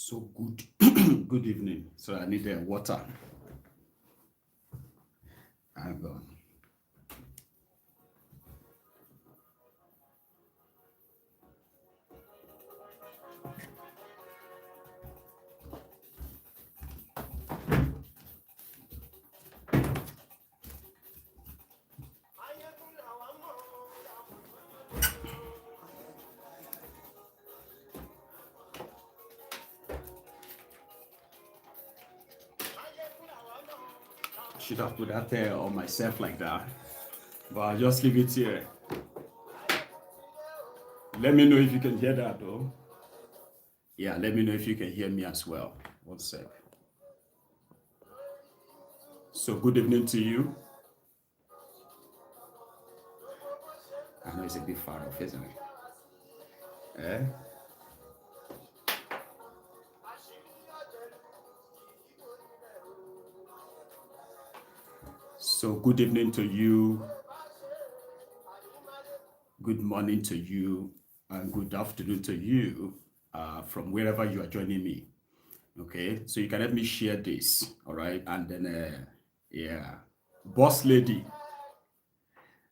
So good. Good evening. So I need water. Hang on. Should have put that on myself like that, but I'll just leave it here. Let me know if you can hear that though. Yeah, let me know if you can hear me as well. One sec. So good evening to you. I know it's a bit far off, isn't it? Eh? So good evening to you. Good morning to you, and good afternoon to you from wherever you are joining me. Okay, so you can help me share this, all right? And then, yeah, boss lady.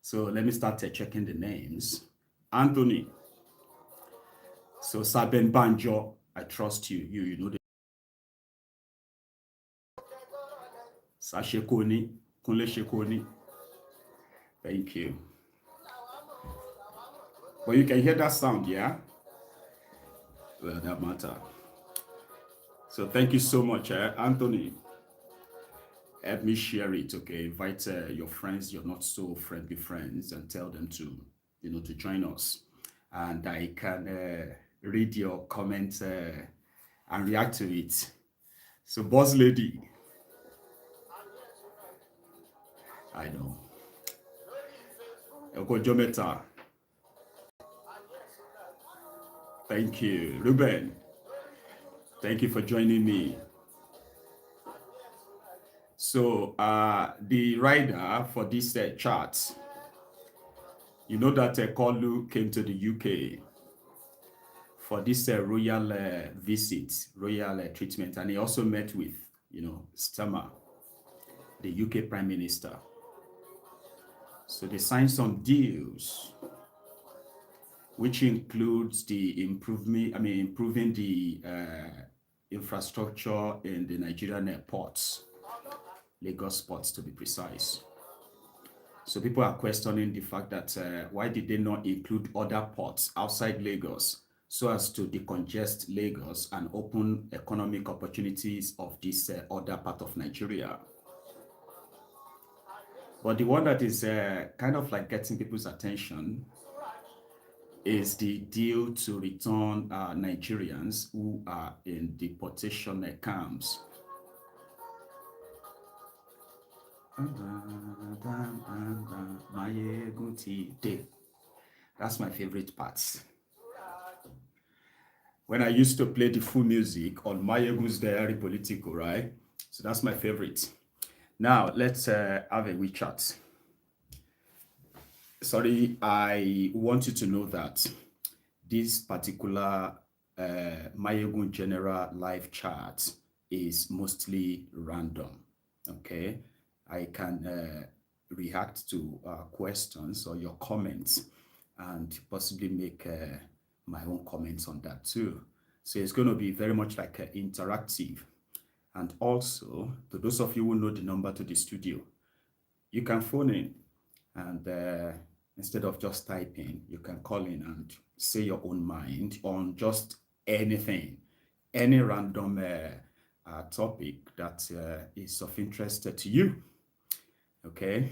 So let me start checking the names. Anthony. So Saben Banjo, I trust you. You know the Sashekoni, Kunle Shekoni. Thank you. But you can hear that sound, yeah? Well, that matter. So thank you so much, Anthony. Help me share it, okay? Invite your friends, your not so friendly friends, and tell them to, to join us. And I can read your comments and react to it. So, boss lady, I know. Jometa. Thank you, Ruben. Thank you for joining me. So, the writer for this chart, you know that Koolu came to the UK for this royal visit, royal treatment, and he also met with, Starmer, the UK Prime Minister. So they signed some deals, which includes the improving the infrastructure in the Nigerian ports, Lagos ports to be precise. So people are questioning the fact that why did they not include other ports outside Lagos so as to decongest Lagos and open economic opportunities of this other part of Nigeria. But the one that is kind of like getting people's attention is the deal to return Nigerians who are in deportation camps. Maiyegun. That's my favorite part. When I used to play the full music on Maiyegun's diary Politico, right? So that's my favorite. Now, let's have a wee chat. Sorry, I want you to know that this particular Maiyegun General live chat is mostly random, okay? I can react to questions or your comments and possibly make my own comments on that too. So it's going to be very much like interactive. And also, to those of you who know the number to the studio, you can phone in and instead of just typing, you can call in and say your own mind on just anything, any random topic that is of interest to you. Okay,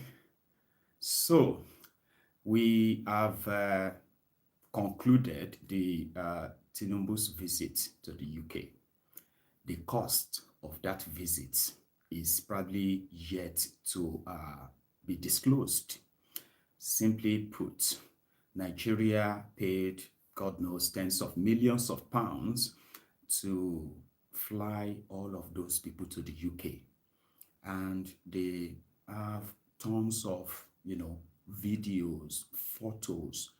so we have concluded the Tinubu's visit to the UK. The cost of that visit is probably yet to be disclosed. Simply put, Nigeria paid, God knows, tens of millions of pounds to fly all of those people to the UK. And they have tons of, videos, photos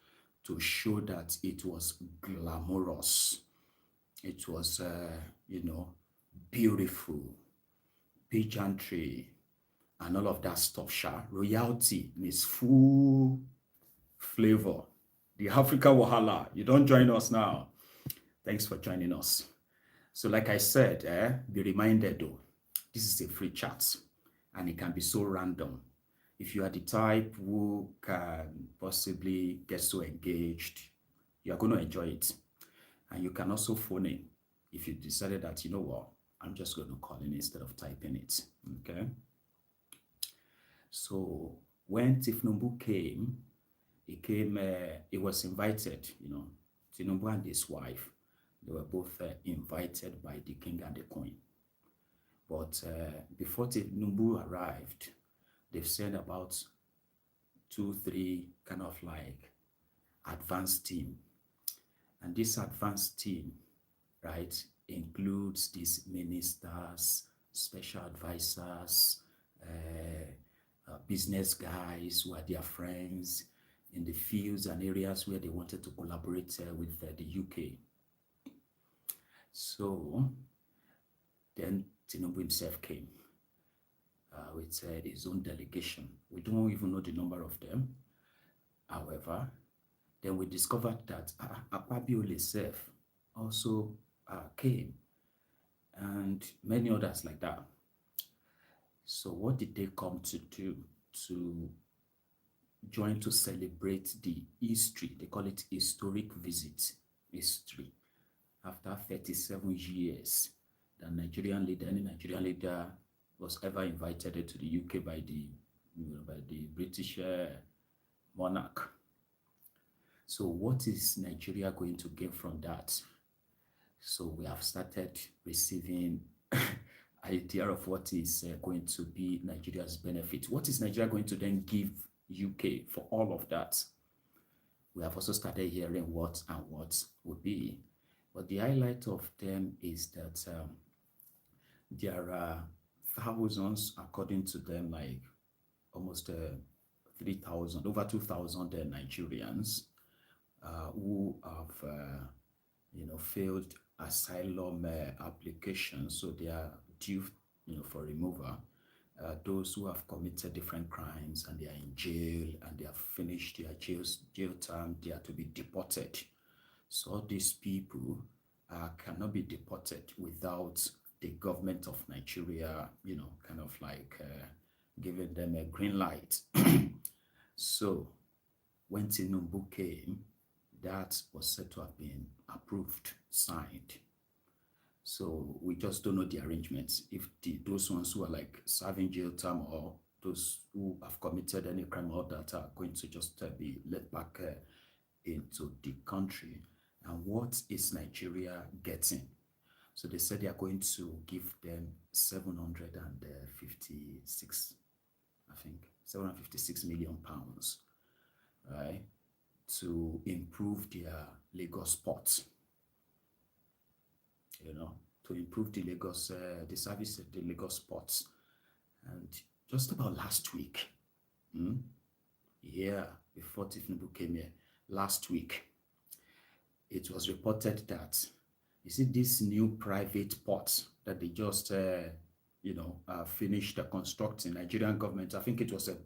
to show that it was glamorous. It was, beautiful, pageantry, and all of that stuff. Royalty in its full flavor. The Africa Wahala. You don't join us now. Thanks for joining us. So, like I said, be reminded though, this is a free chat and it can be so random. If you are the type who can possibly get so engaged, you are going to enjoy it. And you can also phone in if you decided that, you know what, I'm just going to call in instead of typing it. Okay. So when Tifnumbu came, he was invited, Tinubu and his wife, they were both invited by the king and the queen. But before Tinubu arrived, they've sent about 2, 3 kind of like advanced team. And this advanced team, right, includes these ministers, special advisors, business guys who are their friends in the fields and areas where they wanted to collaborate with the UK. So then Tinubu himself came with his own delegation. We don't even know the number of them. However, then we discovered that Akpabio himself also came, and many others like that. So what did they come to do? To join to celebrate the history. They call it historic visit. History. After 37 years, any Nigerian leader was ever invited to the UK by the British monarch. So what is Nigeria going to gain from that? So we have started receiving idea of what is going to be Nigeria's benefit. What is Nigeria going to then give UK for all of that? We have also started hearing what and what would be. But the highlight of them is that there are thousands, according to them, like almost 3,000, over 2,000 Nigerians who have, failed asylum applications, so they are due, for removal. Those who have committed different crimes and they are in jail and they have finished their jail term, they are to be deported. So all these people cannot be deported without the government of Nigeria, kind of like giving them a green light. So when Tinubu came, that was said to have been approved, signed. So we just don't know the arrangements. If those ones who are like serving jail term or those who have committed any crime or that are going to just be let back into the country. And what is Nigeria getting? So they said they are going to give them 756 million pounds, right, to improve their Lagos ports. To improve the Lagos, the service at the Lagos ports. And just about last week, before Tinubu came here, last week, it was reported that, you see, this new private port that they just, finished constructing, Nigerian government, I think it was a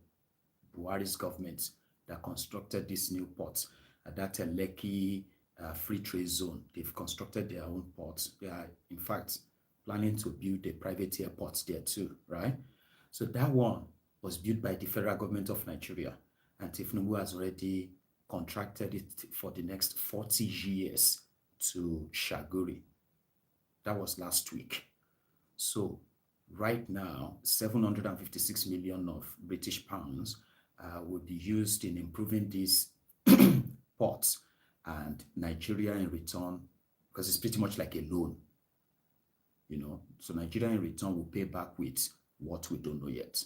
Buhari's government that constructed this new port at that Lekki free trade zone. They've constructed their own ports. They are, in fact, planning to build a private airport there too, right? So that one was built by the federal government of Nigeria, and Tinubu has already contracted it for the next 40 years to Shaguri. That was last week. So right now, 756 million of British pounds will be used in improving these ports, and Nigeria in return, because it's pretty much like a loan, so Nigeria in return will pay back with what we don't know yet,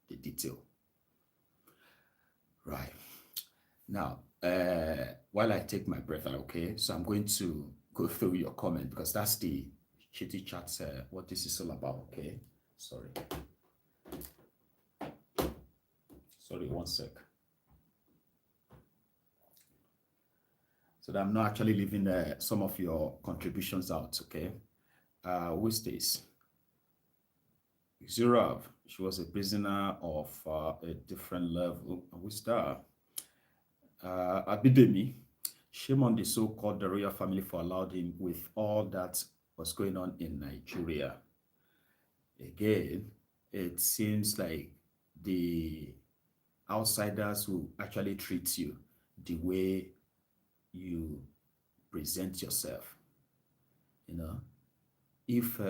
the detail. Right. Now, while I take my breath, okay, so I'm going to go through your comment because that's the chitty chat, what this is all about, okay? Sorry, one sec. so that I'm not actually leaving some of your contributions out, okay? Who is this? Zurav, she was a prisoner of a different level. Who's that? Abidemi, shame on the so-called the royal family for allowing him with all that was going on in Nigeria. Again, it seems like the outsiders who actually treat you the way you present yourself. You know, if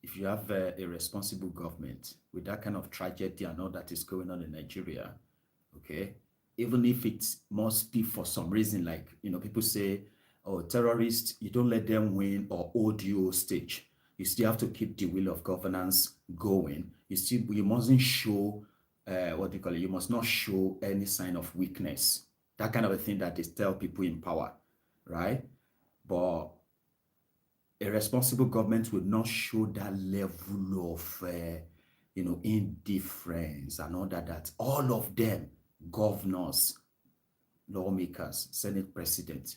if you have a responsible government with that kind of tragedy and all that is going on in Nigeria, okay, even if it must be for some reason, like, people say, oh, terrorists, you don't let them win or hold you stage. You still have to keep the wheel of governance going. You mustn't show, what do you call it? You must not show any sign of weakness. That kind of a thing that they tell people in power, right? But a responsible government will not show that level of, indifference and all that. That all of them, governors, lawmakers, Senate president,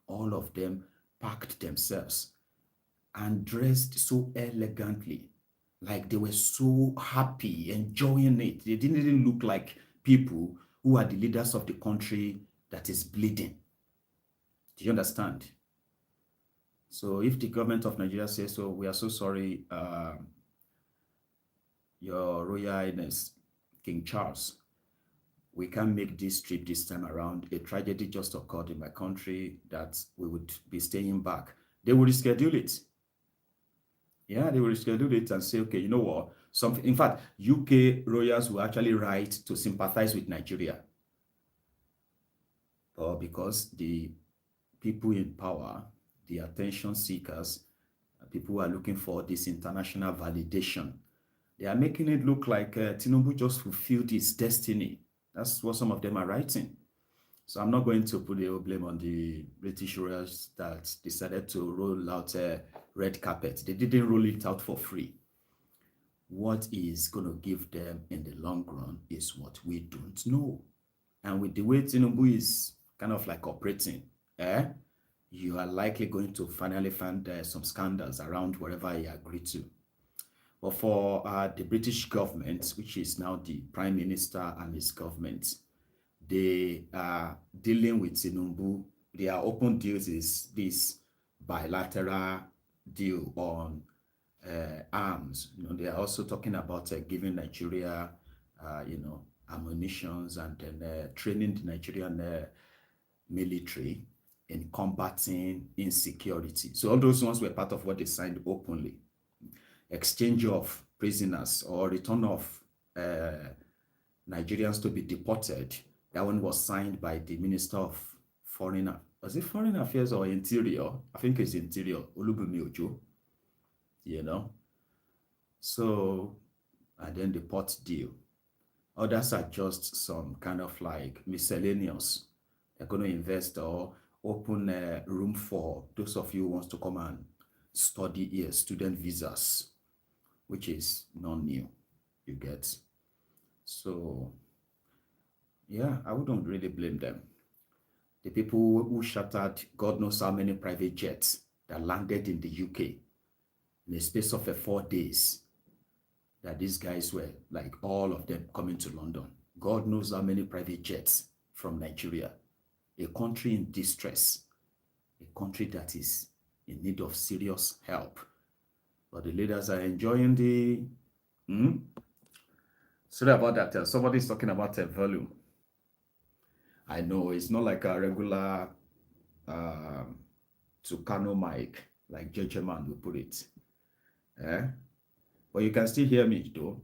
all of them packed themselves and dressed so elegantly, like they were so happy, enjoying it. They didn't even look like people who are the leaders of the country that is bleeding. Do you understand? So if the government of Nigeria says, so we are so sorry, Your Royal Highness, King Charles, we can't make this trip this time around. A tragedy just occurred in my country that we would be staying back. They will reschedule it. Yeah, they will reschedule it and say, okay, you know what? In fact, UK royals will actually write to sympathize with Nigeria. But because the people in power, the attention seekers, people who are looking for this international validation, they are making it look like Tinubu just fulfilled his destiny. That's what some of them are writing. So I'm not going to put the blame on the British royals that decided to roll out a red carpet. They didn't roll it out for free. What is going to give them in the long run is what we don't know. And with the way Tinubu is kind of like operating, you are likely going to finally find some scandals around wherever he agreed to. But for the British government, which is now the Prime Minister and his government, they are dealing with Tinubu. Their open deals is this bilateral deal on arms. They are also talking about giving Nigeria, ammunitions and then training the Nigerian military in combating insecurity. So all those ones were part of what they signed openly. Exchange of prisoners or return of Nigerians to be deported. That one was signed by the Minister of Foreign, was it Foreign Affairs or Interior? I think it's Interior, Olubunmi Ojo. So, and then the port deal. Others are just some kind of like miscellaneous. They're going to invest or open a room for those of you who wants to come and study here, student visas, which is not new, you get. So, yeah, I wouldn't really blame them. The people who shattered God knows how many private jets that landed in the UK in the space of 4 days, that these guys were, like all of them, coming to London. God knows how many private jets from Nigeria, a country in distress, a country that is in need of serious help. But the leaders are enjoying the... Sorry about that. Somebody's talking about a volume. I know it's not like a regular Tucano mic, like JJ Man will put it. But you can still hear me though.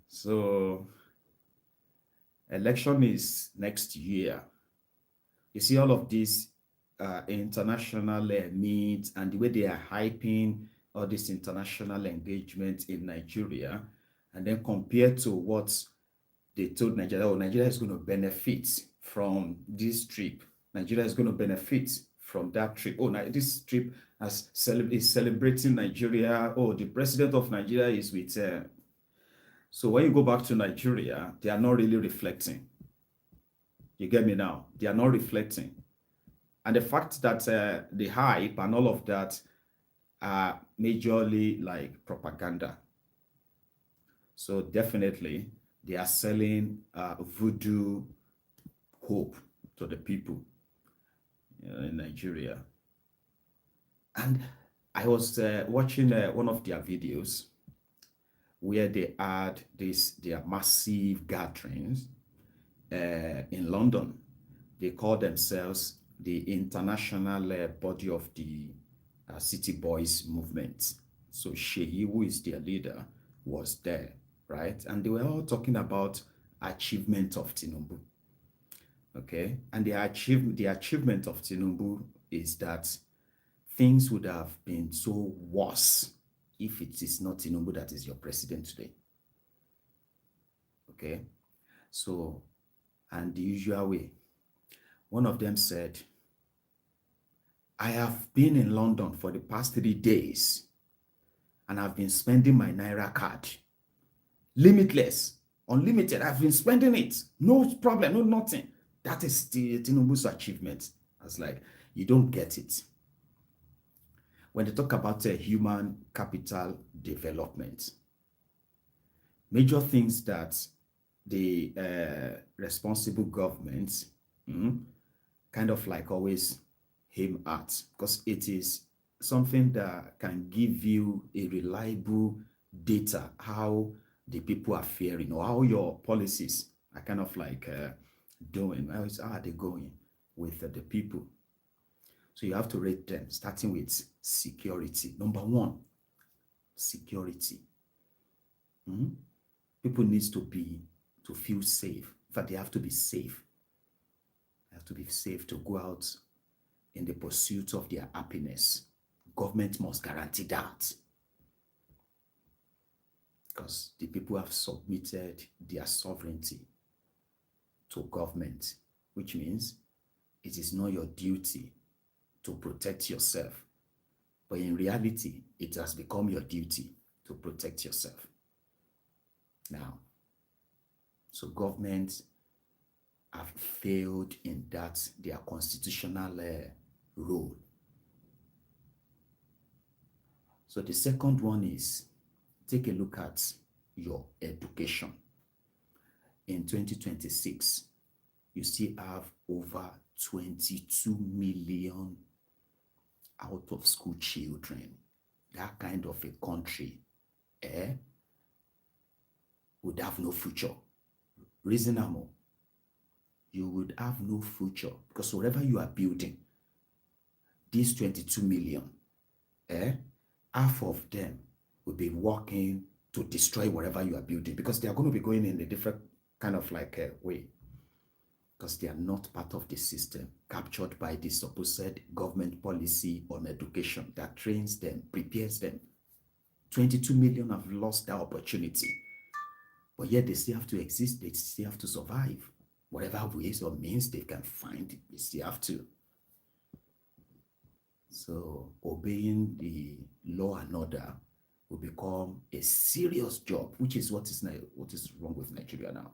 So, election is next year. You see all of these international meets and the way they are hyping all this international engagement in Nigeria, and then compared to what they told Nigeria, oh, Nigeria is going to benefit from this trip. Nigeria is going to benefit from that trip. Oh, now this trip is celebrating Nigeria. Oh, the president of Nigeria is with... So when you go back to Nigeria, they are not really reflecting. You get me now? They are not reflecting. And the fact that the hype and all of that are majorly like propaganda. So definitely they are selling voodoo hope to the people in Nigeria. And I was watching one of their videos where they had their massive gatherings in London. They call themselves the International Body of the City Boys Movement. So Sheyi, who is their leader, was there, right? And they were all talking about achievement of Tinubu. Okay, and the achievement of Tinubu is that things would have been so worse if it is not Tinubu that is your president today. Okay, so, and the usual way, one of them said, I have been in London for the past 3 days and I've been spending my Naira card. Limitless, unlimited, I've been spending it. No problem, no nothing. That is the Tinubu's achievement. I was like, you don't get it. When they talk about human capital development, major things that the responsible governments kind of like always aim at, because it is something that can give you a reliable data how the people are faring or how your policies are kind of like doing. How are they going with the people? So you have to rate them, starting with security. Number one, security. People need to feel safe. In fact, they have to be safe. They have to be safe to go out in the pursuit of their happiness. Government must guarantee that. Because the people have submitted their sovereignty to government, which means it is not your duty to protect yourself. But in reality, it has become your duty to protect yourself. Now, so governments have failed in that, their constitutional role. So the second one is, take a look at your education. In 2026, you still have over 22 million out of school children. That kind of a country would have no future. Reasonable. You would have no future because whatever you are building, these 22 million, half of them will be working to destroy whatever you are building because they are going to be going in a different kind of like way because they are not part of the system captured by the supposed government policy on education that trains them, prepares them. 22 million have lost that opportunity, but yet they still have to exist, they still have to survive. Whatever ways or means they can find, they still have to. So obeying the law and order will become a serious job, which is what is wrong with Nigeria now.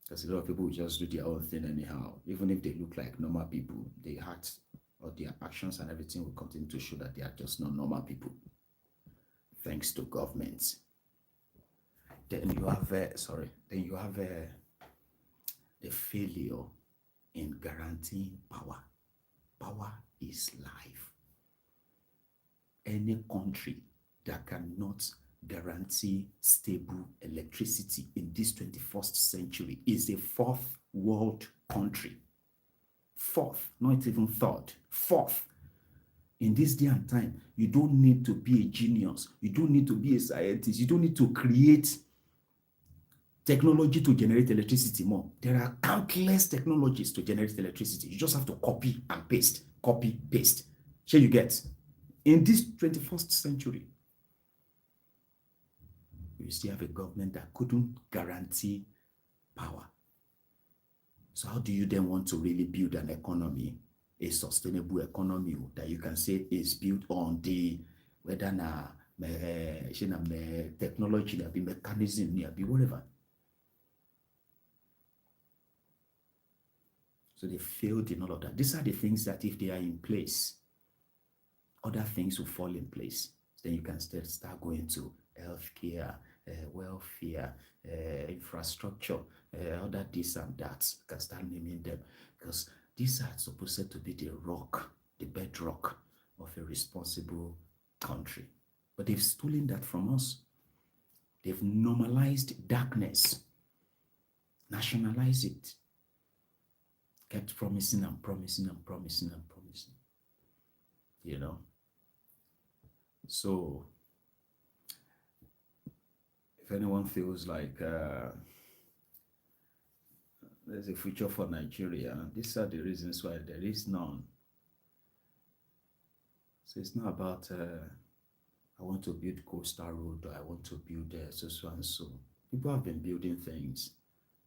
Because a lot of people will just do their own thing anyhow. Even if they look like normal people, they act or their actions and everything will continue to show that they are just not normal people. Thanks to governments. Then you have the failure in guaranteeing power. Power is life. Any country that cannot guarantee stable electricity in this 21st century is a fourth world country. Fourth, not even third, fourth. In this day and time, you don't need to be a genius. You don't need to be a scientist. You don't need to create technology to generate electricity more. There are countless technologies to generate electricity. You just have to copy and paste, copy, paste. Sure you get. In this 21st century, you still have a government that couldn't guarantee power. So how do you then want to really build an economy, a sustainable economy that you can say is built on the whether technology, there be mechanism, there be whatever. So they failed in all of that. These are the things that if they are in place, other things will fall in place. Then you can start going to healthcare, welfare, infrastructure, other this and that. You can start naming them because these are supposed to be the rock, the bedrock of a responsible country. But they've stolen that from us. They've normalized darkness, nationalized it, kept promising and promising and promising and promising. You know? So, if anyone feels like there's a future for Nigeria, these are the reasons why there is none. So it's not about I want to build Coastal Road or I want to build so and so. People have been building things,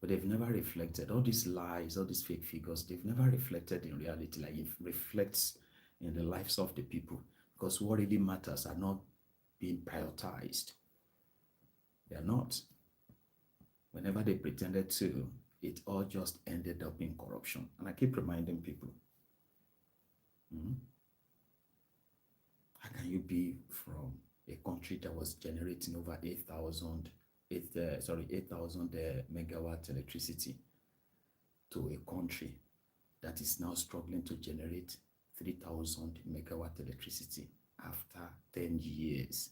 but they've never reflected. All these lies, all these fake figures, they've never reflected in reality, like it reflects in the lives of the people. Because what really matters are not being prioritized. They are not. Whenever they pretended to, it all just ended up in corruption. And I keep reminding people, how can you be from a country that was generating over 8,000 megawatt electricity to a country that is now struggling to generate 3,000 megawatt electricity after 10 years,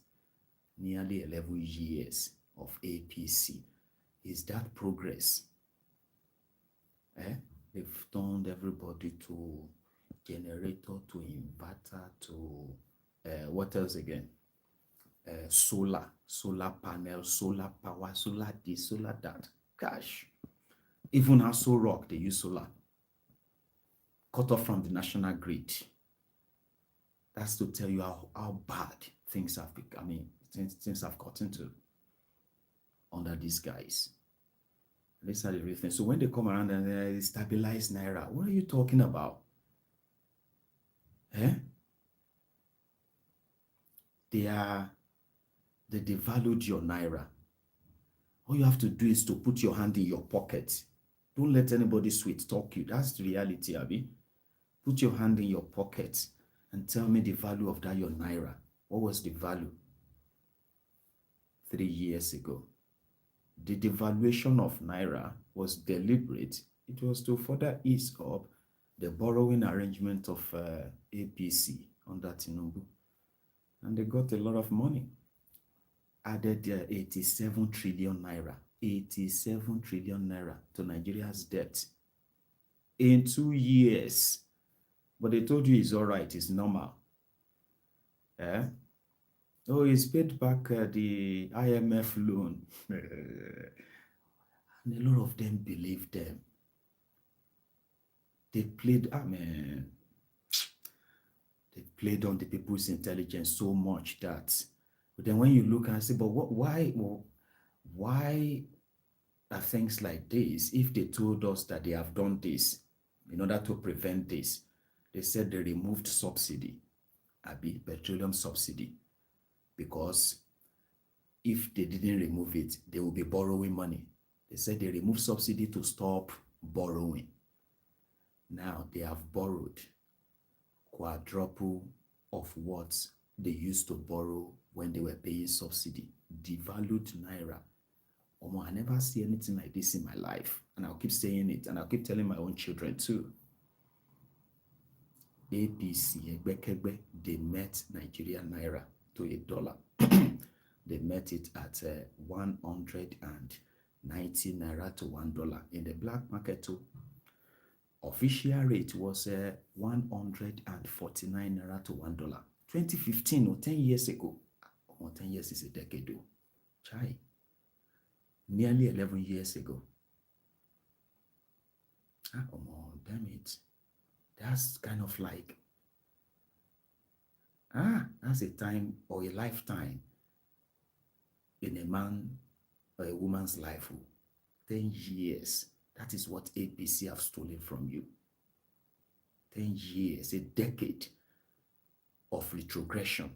nearly 11 years of APC? Is that progress? They've turned everybody to generator, to inverter, to what else again? Solar panel, solar power, solar this, solar that. Gosh, even Aso Rock, they use solar. Cut off from the national grid. That's to tell you how bad things have become. I mean, things have gotten to under these guys. These are the real things. So when they come around and they stabilize Naira, what are you talking about? They devalued your Naira. All you have to do is to put your hand in your pocket. Don't let anybody sweet talk you. That's the reality, Abi. Put your hand in your pocket and tell me the value of that your Naira. What was the value 3 years ago? The devaluation of Naira was deliberate. It was to further ease up the borrowing arrangement of APC under Tinubu. And they got a lot of money. Added 87 trillion naira. 87 trillion naira to Nigeria's debt in 2 years. But they told you it's all right, it's normal. Oh, he's paid back the IMF loan. And a lot of them believed them. They played, they played on the people's intelligence so much that, but then when you look and say, but why are things like this? If they told us that they have done this in order to prevent this, they said they removed subsidy, petroleum subsidy, because if they didn't remove it, they will be borrowing money. They said they removed subsidy to stop borrowing. Now they have borrowed quadruple of what they used to borrow when they were paying subsidy. Devalued Naira. I never see anything like this in my life. And I'll keep saying it, and I'll keep telling my own children too. APC, they met Nigerian Naira to $1. They met it at 190 Naira to $1. In the black market too, official rate was 149 Naira to $1. 2015 or 10 years ago. 10 years is a decade ago. Chai. Nearly 11 years ago. Damn it. That's kind of like, that's a time or a lifetime in a man or a woman's life. 10 years. That is what APC have stolen from you. 10 years, a decade of retrogression.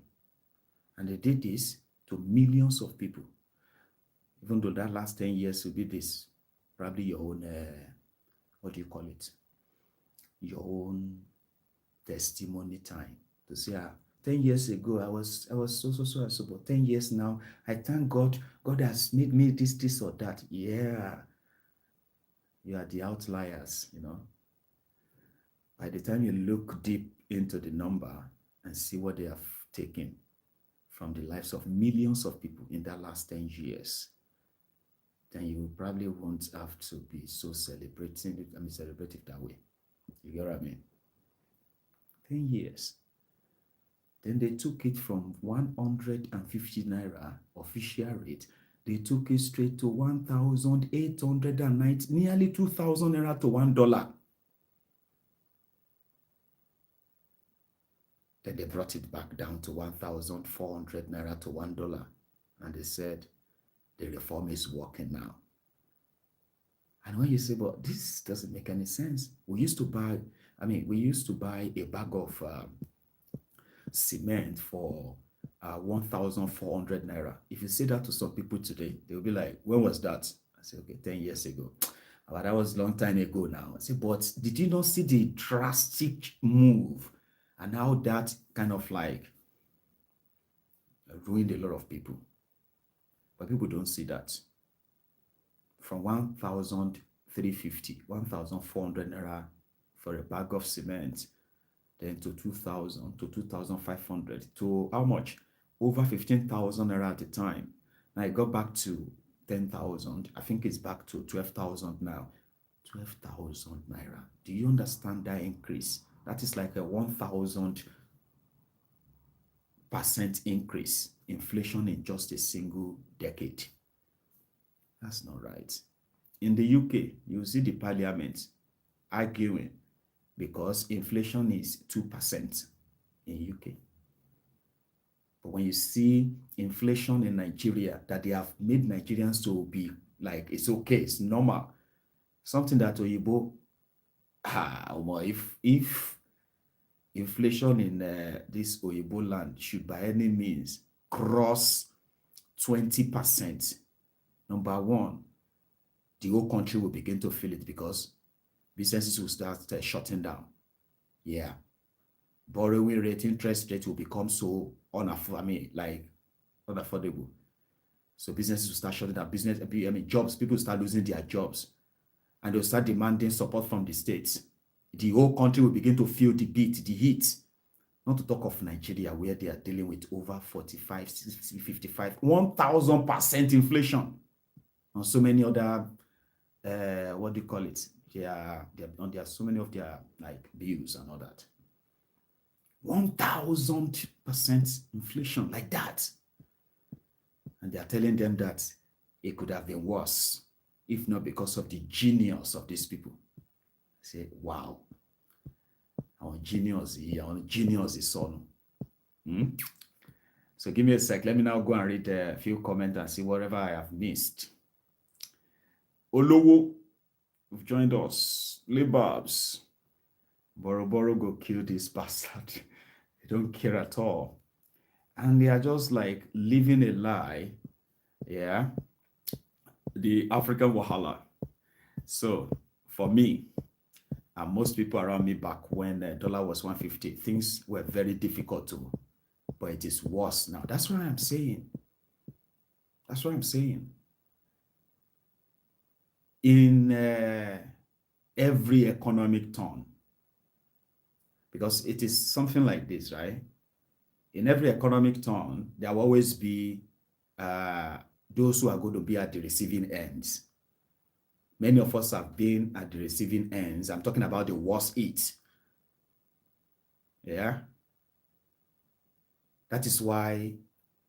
And they did this to millions of people. Even though that last 10 years will be this, probably your own, what do you call it? your own testimony time to say, 10 years ago, I was so, but 10 years now, I thank God, God has made me this or that. Yeah, you are the outliers, By the time you look deep into the number and see what they have taken from the lives of millions of people in that last 10 years, then you probably won't have to be so celebrative that way. You get what I mean? 10 years. Then they took it from 150 naira official rate. They took it straight to 1,890, nearly 2,000 naira to $1. Then they brought it back down to 1,400 naira to $1. And they said, the reform is working now. And when you say, but this doesn't make any sense. We used to buy a bag of cement for 1,400 naira. If you say that to some people today, they'll be like, when was that? I say, okay, 10 years ago. But that was a long time ago now. I say, but did you not see the drastic move and how that kind of like ruined a lot of people? But people don't see that. From 1,350, 1,400 naira for a bag of cement, then to 2,000, to 2,500, to how much? Over 15,000 naira at the time. Now it got back to 10,000. I think it's back to 12,000 now. 12,000 naira. Do you understand that increase? That is like a 1,000% increase. Inflation in just a single decade. That's not right. In the UK, you see the parliament arguing because inflation is 2% in UK. But when you see inflation in Nigeria, that they have made Nigerians to be like, it's okay, it's normal. Something that Oyibo, if inflation in this Oyibo land should by any means cross 20%, number one, the whole country will begin to feel it because businesses will start shutting down. Yeah. Borrowing rate, interest rate will become so unaffordable. So businesses will start shutting down. Jobs, people will start losing their jobs. And they'll start demanding support from the states. The whole country will begin to feel the beat, the heat. Not to talk of Nigeria, where they are dealing with over 45, 60, 55, 1,000% inflation. On so many other, what do you call it? There are so many of their like bills and all that. 1,000% inflation like that. And they are telling them that it could have been worse, if not because of the genius of these people. I say, wow. Our genius is on. So give me a sec. Let me now go and read a few comments and see whatever I have missed. Olowo, you've joined us. Libabs. Boro go kill this bastard. They don't care at all. And they are just like living a lie. Yeah. The African Wahala. So for me, and most people around me back when the dollar was 150, things were very difficult to, but it is worse now. That's what I'm saying. That's what I'm saying. In every economic turn, because it is something like this, right? In every economic turn, there will always be those who are going to be at the receiving ends. Many of us have been at the receiving ends. I'm talking about the worst hit. Yeah. That is why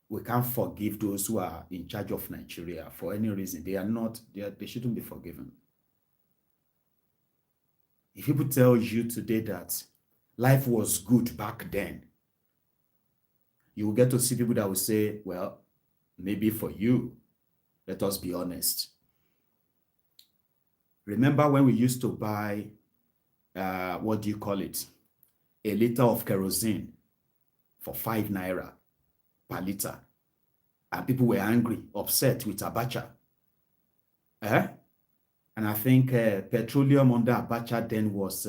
we can't forgive those who are in charge of Nigeria for any reason. They shouldn't be forgiven. If people tell you today that life was good back then, you will get to see people that will say, well, maybe for you, let us be honest. Remember when we used to buy, what do you call it? A liter of kerosene for 5 naira per liter. And people were angry, upset with Abacha. And I think petroleum under Abacha then was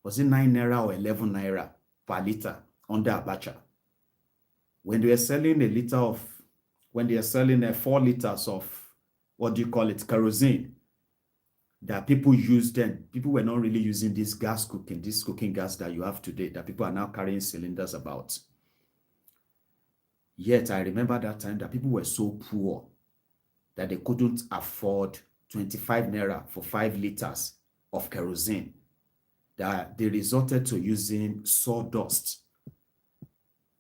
Was it 9 naira or 11 naira per liter under Abacha? When they were selling when they are selling 4 liters of, what do you call it, kerosene, that people used then, people were not really using this cooking gas that you have today, that people are now carrying cylinders about. Yet I remember that time that people were so poor that they couldn't afford 25 naira for 5 liters of kerosene, that they resorted to using sawdust.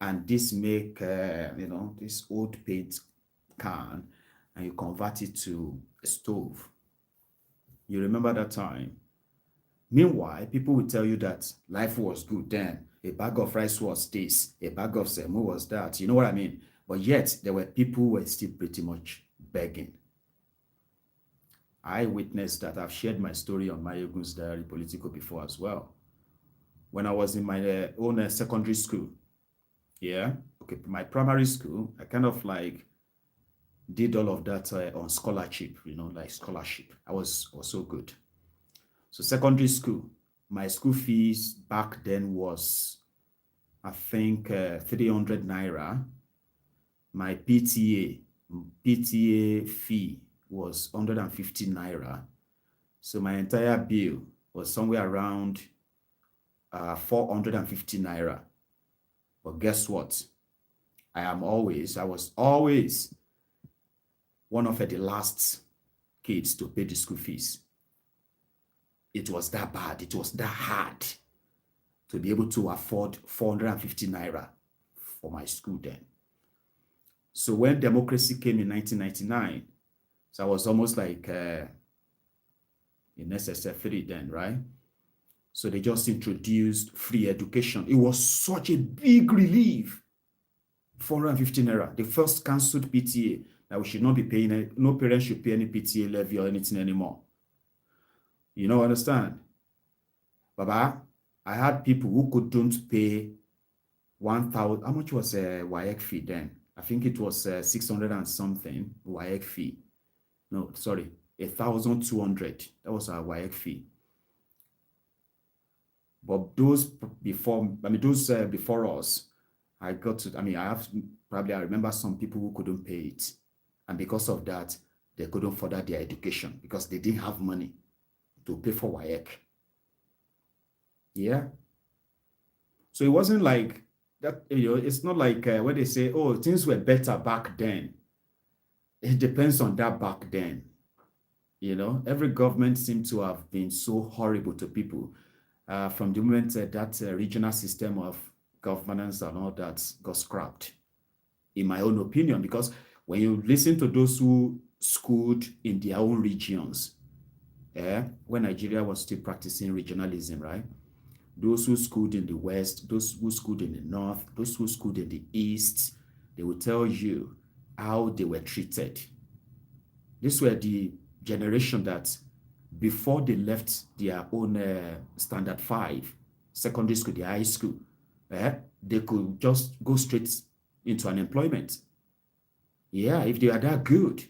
And this make, this old paint can, and you convert it to a stove. You remember that time? Meanwhile, people will tell you that life was good then. A bag of rice was this, a bag of semo was that. You know what I mean? But yet, there were people who were still pretty much begging. I witnessed that. I've shared my story on Maiyegun's diary, Politico, before as well. When I was in my own secondary school, my primary school, I kind of like did all of that on scholarship, like scholarship. I was so good. So secondary school, my school fees back then was, I think, 300 naira. My PTA fee was 150 naira. So my entire bill was somewhere around 450 naira. But guess what? I was always one of the last kids to pay the school fees. It was that bad. It was that hard to be able to afford 450 naira for my school then. So when democracy came in 1999, so I was almost like in SSF3 then, right? So they just introduced free education. It was such a big relief. 450 naira. They first cancelled PTA, that we should not be paying it. No parents should pay any PTA levy or anything anymore. You know, understand? Baba, I had people who couldn't pay 1,000. How much was a WAEC fee then? I think it was 600 and something WAEC fee. No, sorry, 1,200. That was our WAEC fee. But those before us, I remember some people who couldn't pay it. And because of that, they couldn't further their education because they didn't have money to pay for WAEC. Yeah. So it wasn't like that, it's not like when they say, oh, things were better back then. It depends on that back then. Every government seemed to have been so horrible to people from the moment that regional system of governance and all that got scrapped, in my own opinion, because when you listen to those who schooled in their own regions, when Nigeria was still practicing regionalism, right? Those who schooled in the West, those who schooled in the North, those who schooled in the East, they will tell you how they were treated. These were the generation that before they left their own standard 5, secondary school, the high school, they could just go straight into unemployment. Yeah, if they are that good,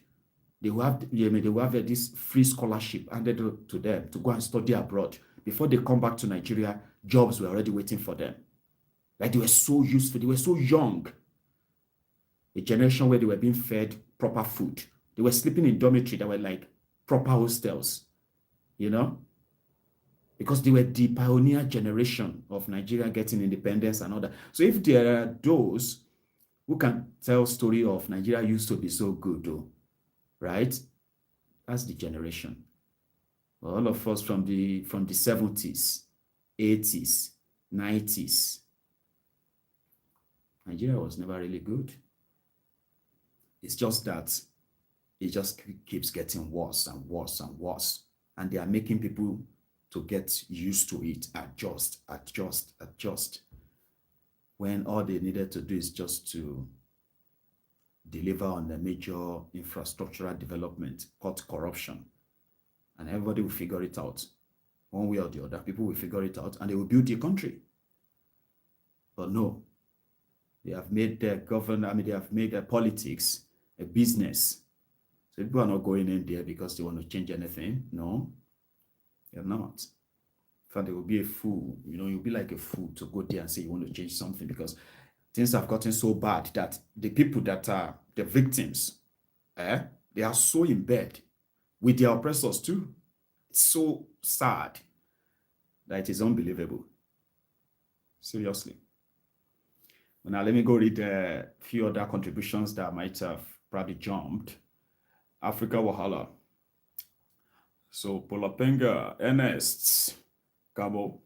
they will have this free scholarship handed to them to go and study abroad. Before they come back to Nigeria, jobs were already waiting for them. Like they were so useful, they were so young. A generation where they were being fed proper food. They were sleeping in dormitory that were like proper hostels, because they were the pioneer generation of Nigeria getting independence and all that. So if there are those who can tell story of Nigeria used to be so good, though, right? That's the generation. All of us from the 70s, 80s, 90s. Nigeria was never really good. It's just that it just keeps getting worse and worse and worse. And they are making people to get used to it, adjust. When all they needed to do is just to deliver on the major infrastructural development, cut corruption. And everybody will figure it out. One way or the other, people will figure it out and they will build the country. But no, they have made their they have made their politics a business. So people are not going in there because they want to change anything. No, they're not. fact, it will be a fool. You'll be like a fool to go there and say you want to change something, because things have gotten so bad that the people that are the victims, they are so in bed with their oppressors too. It's so sad that it is unbelievable. Seriously. Now, let me go read a few other contributions that might have probably jumped. Africa Wahala. So, Polapenga, Ernest, Gabo.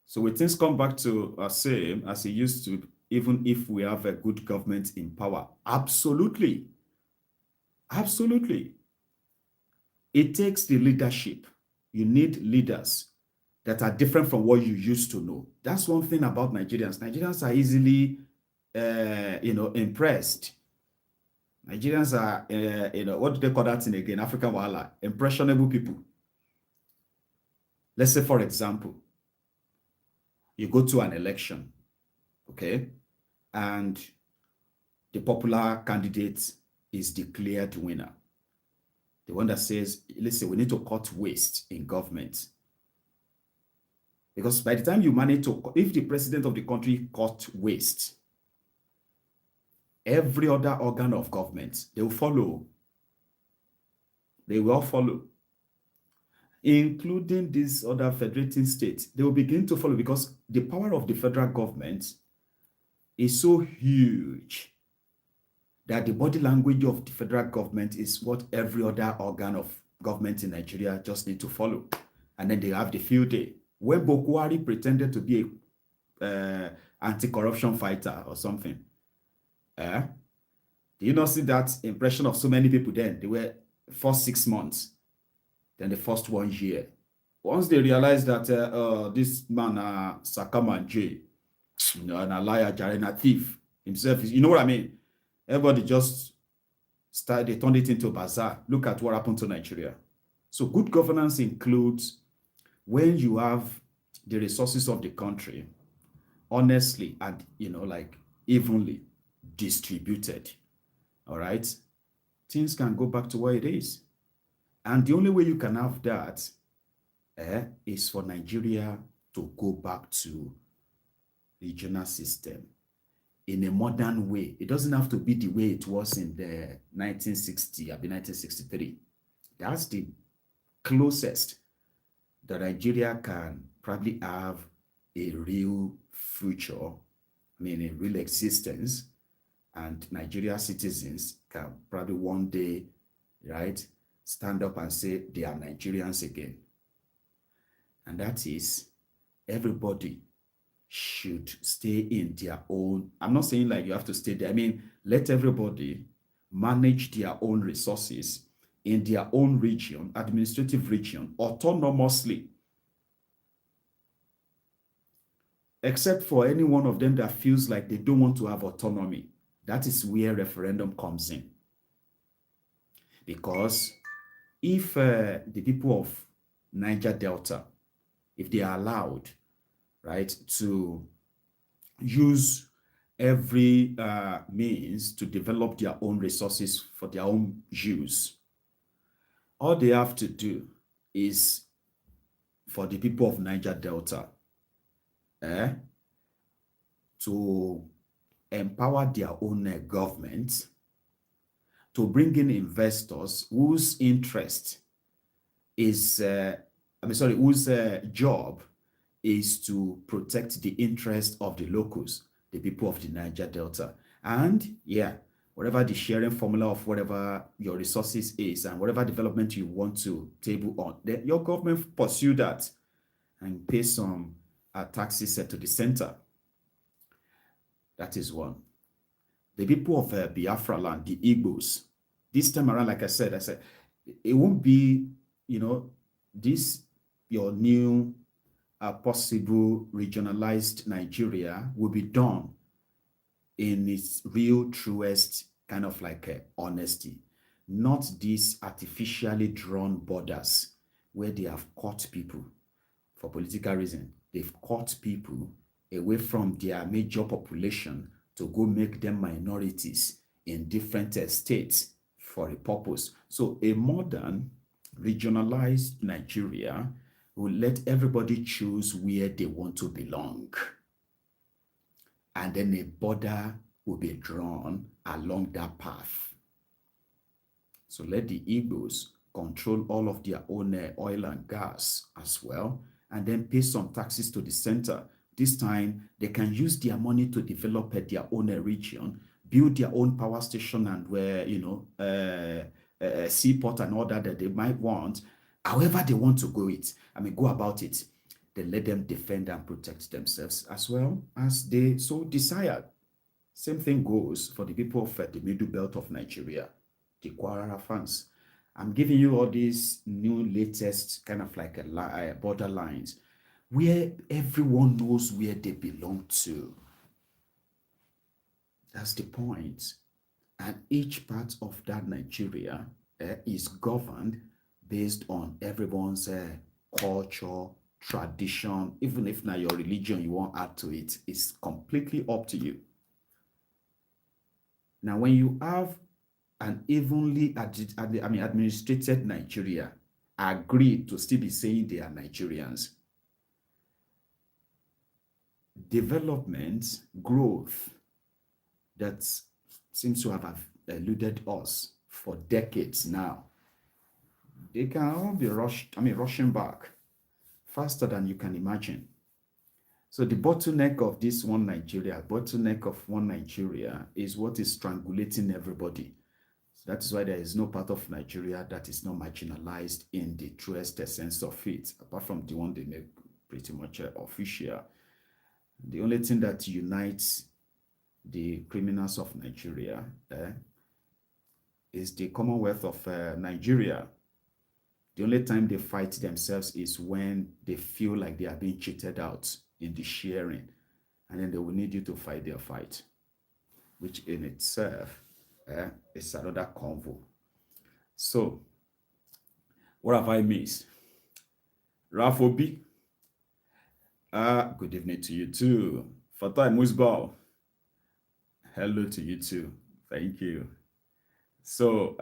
So, when things come back to the same as it used to, even if we have a good government in power, absolutely. Absolutely. It takes the leadership. You need leaders that are different from what you used to know. That's one thing about Nigerians. Nigerians are easily, impressed. Nigerians are, what do they call that thing again? African Wahala, impressionable people. Let's say, for example, you go to an election, okay, and the popular candidate is declared winner. The one that says, let's say, we need to cut waste in government. Because by the time you manage to, if the president of the country cut waste, every other organ of government, they will follow. They will follow. Including these other federating states. They will begin to follow, because the power of the federal government is so huge that the body language of the federal government is what every other organ of government in Nigeria just need to follow. And then they have the field day. When Bokwari pretended to be a anti-corruption fighter or something, do you not see that impression of so many people then? They were first 6 months, then the first 1 year. Once they realized that this man, Sakama J, and a liar, Jarena thief himself, you know what I mean? Everybody just started, they turned it into a bazaar. Look at what happened to Nigeria. So good governance includes when you have the resources of the country honestly and, evenly distributed, all right, things can go back to where it is. And the only way you can have that is for Nigeria to go back to regional system in a modern way. It doesn't have to be the way it was in the 1960, 1963. That's the closest that Nigeria can probably have a real future, a real existence, and Nigeria citizens can probably one day, right, stand up and say they are Nigerians again. And that is, everybody should stay in their own, I'm not saying like you have to stay there, let everybody manage their own resources in their own region, administrative region, autonomously. Except for any one of them that feels like they don't want to have autonomy. That is where referendum comes in. Because if the people of Niger Delta, if they are allowed, right, to use every means to develop their own resources for their own use, all they have to do is for the people of Niger Delta to empower their own government, to bring in investors whose interest is, whose job is to protect the interest of the locals, the people of the Niger Delta. And whatever the sharing formula of whatever your resources is and whatever development you want to table on, then your government pursue that and pay some taxes to the center. That is one. The people of Biafra land, the Igbos, this time around, like I said, it won't be, this, your new possible regionalized Nigeria will be done in its real, truest kind of like honesty, not these artificially drawn borders where they have caught people for political reason. They've caught people away from their major population to go make them minorities in different states for a purpose. So a modern regionalized Nigeria will let everybody choose where they want to belong. And then a border will be drawn along that path. So let the Igbos control all of their own oil and gas as well, and then pay some taxes to the center. This time, they can use their money to develop their own region, build their own power station and where, seaport and all that they might want. However they want to go about it. Then let them defend and protect themselves as well as they so desire. Same thing goes for the people of the middle belt of Nigeria, the Kwara fans. I'm giving you all these new latest kind of like borderlines where everyone knows where they belong to. That's the point. And each part of that Nigeria is governed based on everyone's culture, tradition. Even if now your religion you want to add to it, it's completely up to you. Now, when you have an evenly administrated Nigeria agreed to still be saying they are Nigerians, development, growth that seems to have eluded us for decades now, they can all be rushing back faster than you can imagine. So the bottleneck of one Nigeria is what is strangulating everybody. So that is why there is no part of Nigeria that is not marginalized in the truest sense of it, apart from the one they make pretty much official. The only thing that unites the criminals of Nigeria is the Commonwealth of Nigeria. The only time they fight themselves is when they feel like they are being cheated out in the sharing, and then they will need you to fight their fight, which in itself is another convo. So, what have I missed? Rafobi, good evening to you too. Fatai Musbao, hello to you too. Thank you. So,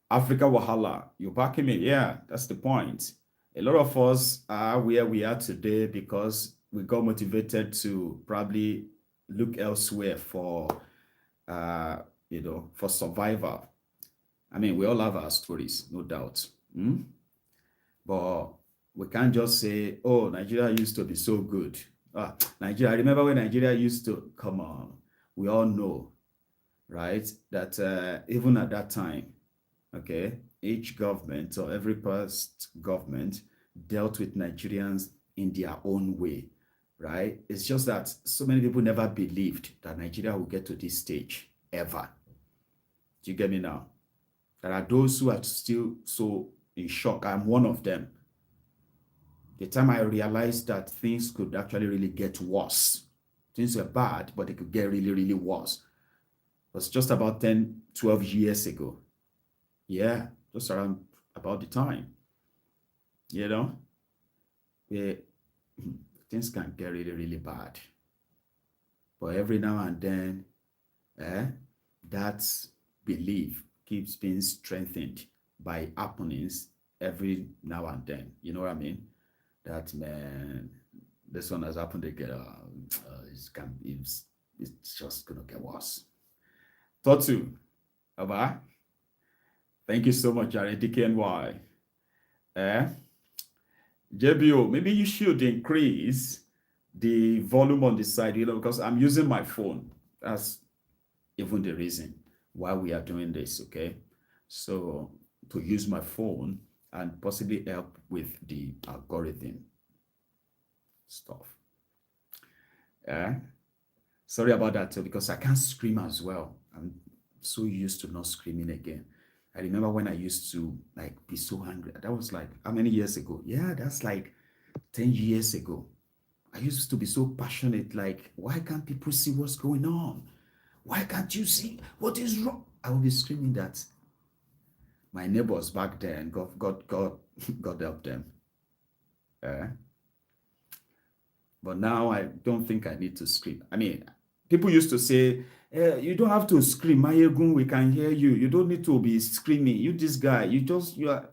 Africa Wahala, you're backing me. Yeah, that's the point. A lot of us are where we are today because we got motivated to probably look elsewhere for, for survival. I mean, we all have our stories, no doubt. But we can't just say, oh, Nigeria used to be so good. Nigeria, I remember when Nigeria used to, come on, we all know, right? That even at that time, okay, each government or every past government dealt with Nigerians in their own way, right? It's just that so many people never believed that Nigeria will get to this stage, ever. Do you get me now? There are those who are still so in shock. I'm one of them. The time I realized that things could actually really get worse. Things were bad, but they could get really, really worse. It was just about 10, 12 years ago. Yeah, just around about the time. Where things can get really, really bad. But every now and then, that belief keeps being strengthened by happenings every now and then. You know what I mean? That, man, this one has happened again. It's just going to get worse. Totu, bye-bye. Thank you so much, Jared DKNY. JBO, maybe you should increase the volume on the side, because I'm using my phone. That's even the reason why we are doing this, okay? So, to use my phone and possibly help with the algorithm stuff. Sorry about that too, because I can't scream as well. I'm so used to not screaming again. I remember when I used to be so angry. That was how many years ago? Yeah, that's 10 years ago. I used to be so passionate, why can't people see what's going on? Why can't you see what is wrong? I would be screaming that. My neighbors back then, God help them. But now I don't think I need to scream. I mean, people used to say, you don't have to scream, Maiyegun, we can hear you. You don't need to be screaming. You, this guy, you are.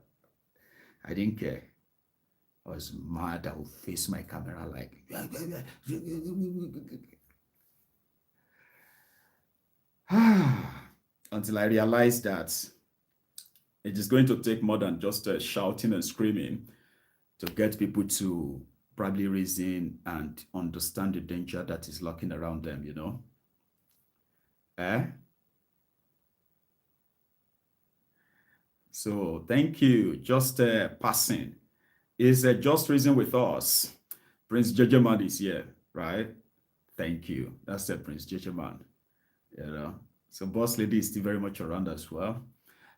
I didn't care. I was mad. I would face my camera like, until I realized that it is going to take more than just shouting and screaming to get people to probably reason and understand the danger that is lurking around them, you know? Eh? So thank you. Just passing. Is a just reason with us. Prince Jejeman is here, right? Thank you. That's Prince Jejeman. You know. So Boss Lady is still very much around as well.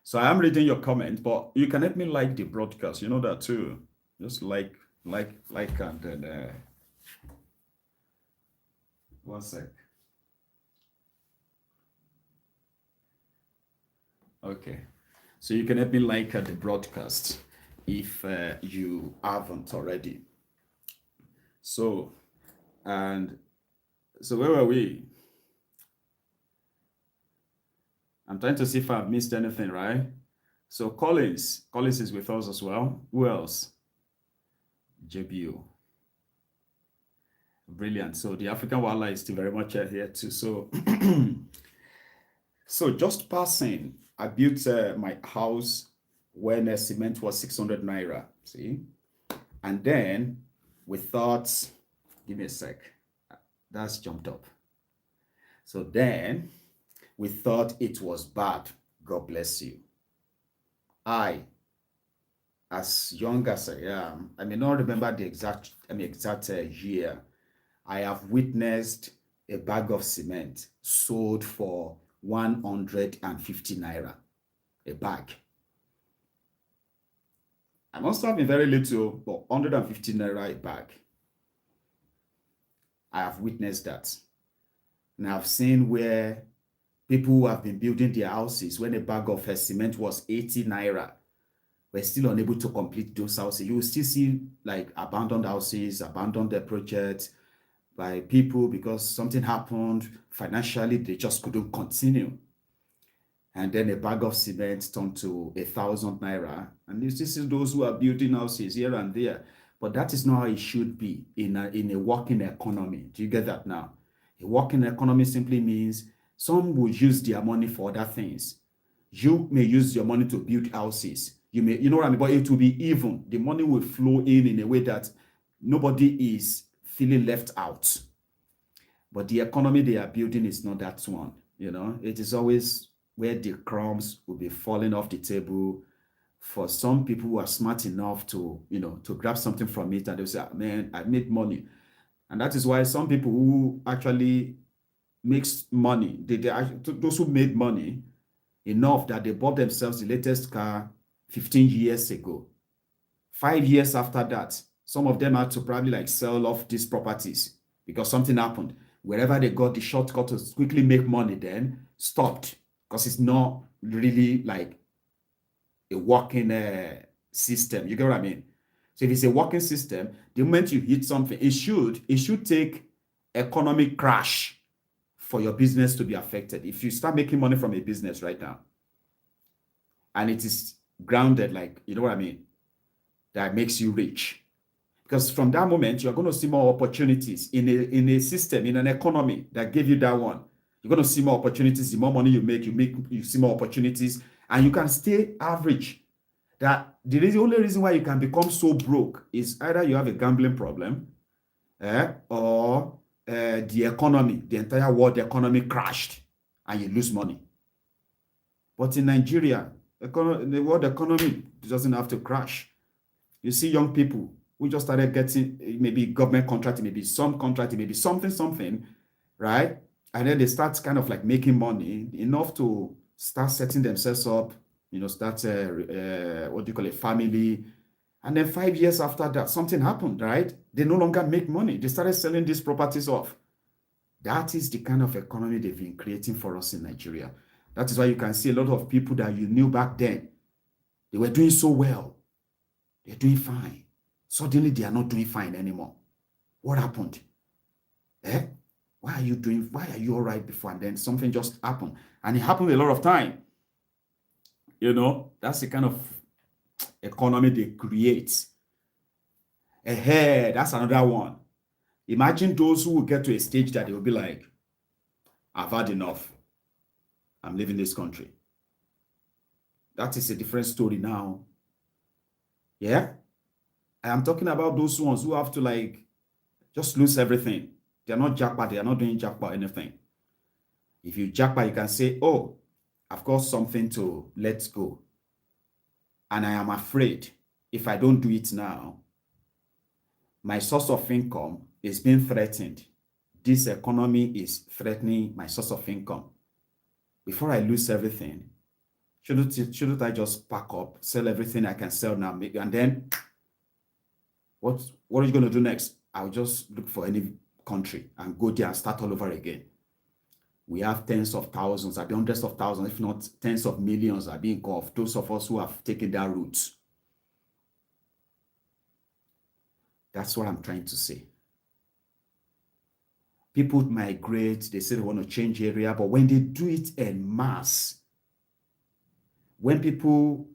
So I am reading your comment, but you can help me like the broadcast. You know that too. Just like, and then 1 sec. Okay. So you can help me like the broadcast if you haven't already. So, and so where were we? I'm trying to see if I've missed anything, right? So Collins is with us as well. Who else? JBO. Brilliant. So the African wildlife is still very much here too. So, so just passing, I built my house when cement was 600 naira. See, and then we thought, give me a sec. That's jumped up. So then we thought it was bad. God bless you. As young as I am, I may not remember the exact year. I have witnessed a bag of cement sold for 150 naira a bag. I must have been very little, but 150 naira a bag. I have witnessed that. And I've seen where people who have been building their houses, when a bag of cement was 80 naira, were still unable to complete those houses. You will still see like abandoned houses, abandoned projects by people because something happened financially, they just couldn't continue. And then a bag of cement turned to 1,000 naira. And you still see those who are building houses here and there. But that is not how it should be in a working economy. Do you get that now? A working economy simply means some will use their money for other things. You may use your money to build houses. You know what I mean? But it will be even. The money will flow in a way that nobody is feeling left out. But the economy they are building is not that one. You know, it is always where the crumbs will be falling off the table for some people who are smart enough to, you know, to grab something from it and they'll say, man, I made money. And that is why some people who actually makes money, those who made money enough that they bought themselves the latest car 15 years ago. 5 years after that, some of them had to probably like sell off these properties because something happened. Wherever they got the shortcut to quickly make money, then stopped because it's not really like a working system. You get what I mean? So if it's a working system, the moment you hit something, it should take economic crash for your business to be affected. If you start making money from a business right now, and it is grounded, like, you know what I mean, that makes you rich. Because from that moment, you're going to see more opportunities in a system, in an economy that gave you that one. You're going to see more opportunities. The more money you see more opportunities, and you can stay average. That the only reason why you can become so broke is either you have a gambling problem, or the economy, the entire world economy crashed, and you lose money. But in Nigeria, the world economy doesn't have to crash. You see young people who just started getting maybe government contract, maybe some contract, maybe something, right? And then they start kind of like making money enough to start setting themselves up, you know, start what do you call it, family. And then 5 years after that, something happened, right? They no longer make money. They started selling these properties off. That is the kind of economy they've been creating for us in Nigeria. That is why you can see a lot of people that you knew back then. They were doing so well. They're doing fine. Suddenly, they are not doing fine anymore. What happened? Why are you all right before? And then something just happened. And it happened a lot of time. You know, that's the kind of economy they create. That's another one. Imagine those who will get to a stage that they will be like, I've had enough. I'm leaving this country. That is a different story now. Yeah? I am talking about those ones who have to like just lose everything. They're not jackpot. They are not doing jackpot anything. If you jackpot, you can say, oh, I've got something to let go. And I am afraid if I don't do it now, my source of income is being threatened. This economy is threatening my source of income. Before I lose everything, shouldn't I just pack up, sell everything I can sell now, and then what are you going to do next? I'll just look for any country and go there and start all over again. We have tens of thousands, maybe hundreds of thousands, if not tens of millions are being called, those of us who have taken that route. That's what I'm trying to say. People migrate, they say they want to change area, but when they do it en masse, when people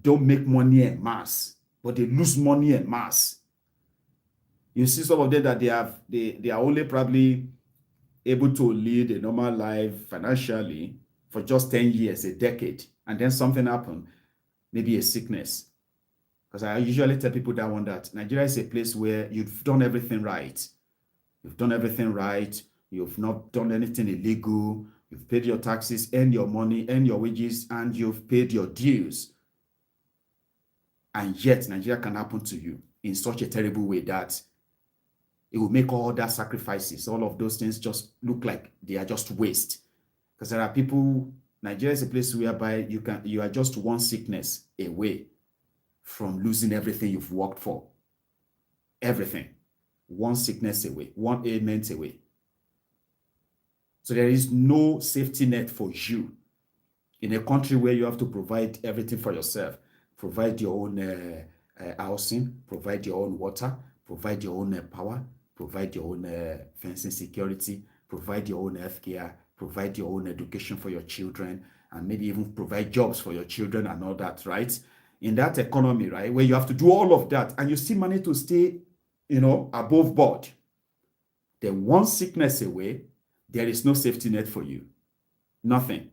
don't make money en masse, but they lose money en masse, you see some of them that they are only probably able to lead a normal life financially for just 10 years, a decade, and then something happened, maybe a sickness. Because I usually tell people that Nigeria is a place where you've done everything right. You've done everything right. You've not done anything illegal. You've paid your taxes, earned your money, earned your wages, and you've paid your dues. And yet, Nigeria can happen to you in such a terrible way that it will make all that sacrifices, all of those things just look like they are just waste. Because there are people, Nigeria is a place whereby you are just one sickness away from losing everything you've worked for. Everything. One sickness away, one ailment away. So there is no safety net for you in a country where you have to provide everything for yourself. Provide your own housing, provide your own water, provide your own power, provide your own fencing security, provide your own healthcare, provide your own education for your children, and maybe even provide jobs for your children and all that, right? In that economy, right, where you have to do all of that and you still manage to stay, above board, then one sickness away, there is no safety net for you. Nothing.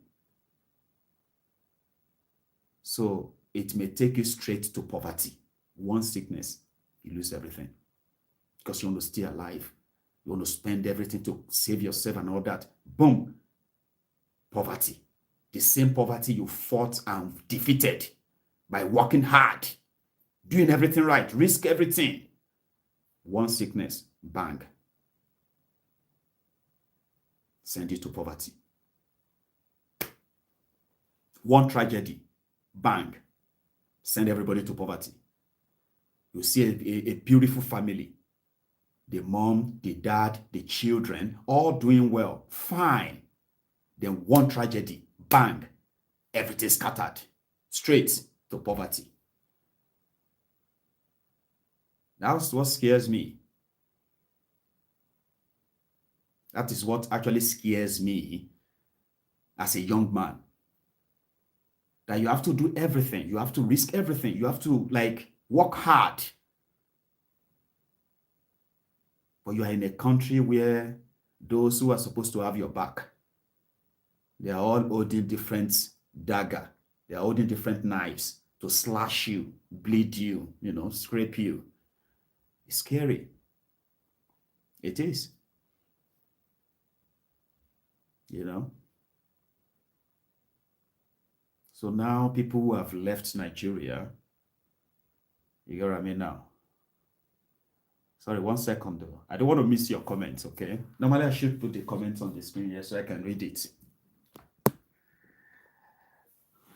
So it may take you straight to poverty. One sickness, you lose everything. Because you want to stay alive. You want to spend everything to save yourself and all that. Boom. Poverty. The same poverty you fought and defeated by working hard, doing everything right, risk everything. One sickness, bang. Send you to poverty. One tragedy, bang. Send everybody to poverty. You see a beautiful family. The mom, the dad, the children, all doing well, fine. Then one tragedy, bang, everything scattered, straight to poverty. That's what scares me. That is what actually scares me as a young man. That you have to do everything. You have to risk everything. You have to work hard. But you are in a country where those who are supposed to have your back, they are all holding different dagger. They are holding different knives to slash you, bleed you, scrape you. It's scary. It is. So now people who have left Nigeria, you get what I mean now? Sorry, 1 second though. I don't want to miss your comments, okay? Normally I should put the comments on the screen here so I can read it.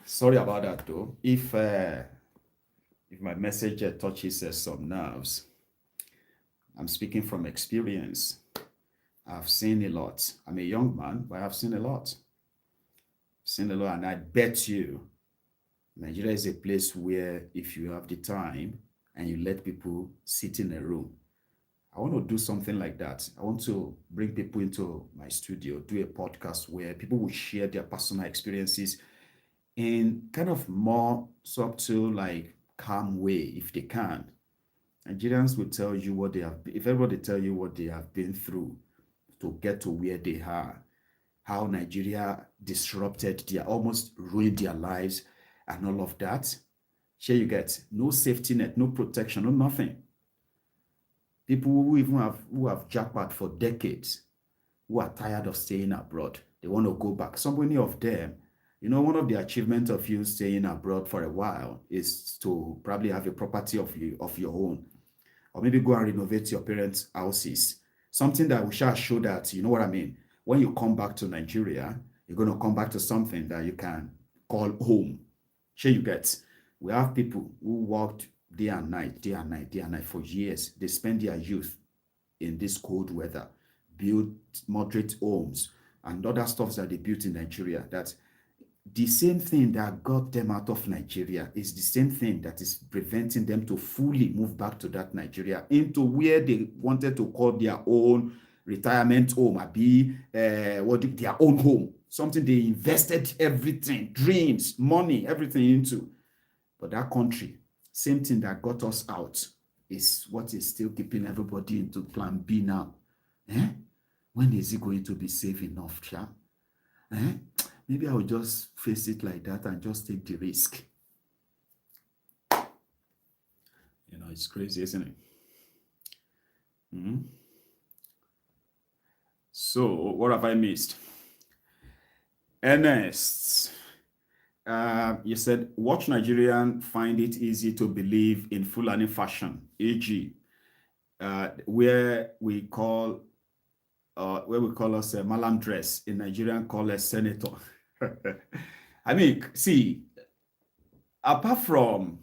Sorry about that though. If my message touches some nerves, I'm speaking from experience. I've seen a lot. I'm a young man, but I've seen a lot. And I bet you Nigeria is a place where if you have the time and you let people sit in a room, I want to do something like that. I want to bring people into my studio, do a podcast where people will share their personal experiences in kind of more subtle, like calm way, if they can. Nigerians will tell you what they have, if everybody tell you what they have been through to get to where they are, how Nigeria disrupted their, almost ruined their lives and all of that. Here you get no safety net, no protection, no nothing. People who have jackpot for decades, who are tired of staying abroad, they want to go back. So many of them, one of the achievements of you staying abroad for a while is to probably have a property of your own, or maybe go and renovate your parents' houses. Something that will show that, you know what I mean? When you come back to Nigeria, you're going to come back to something that you can call home. Sure, you get. We have people who worked day and night, day and night, day and night for years. They spend their youth in this cold weather, build moderate homes and other stuff that they built in Nigeria. That the same thing that got them out of Nigeria is the same thing that is preventing them to fully move back to that Nigeria, into where they wanted to call their own retirement home, their own home, something they invested everything, dreams, money, everything into. But that country, same thing that got us out, is what is still keeping everybody into plan B now. When is it going to be safe enough, yeah? Maybe I will just face it like that and just take the risk. It's crazy, isn't it? So, what have I missed? Ernest, you said, watch Nigerian find it easy to believe in Fulani fashion, e.g., where we call us a malam dress, in Nigerian call a senator. I mean, see, apart from,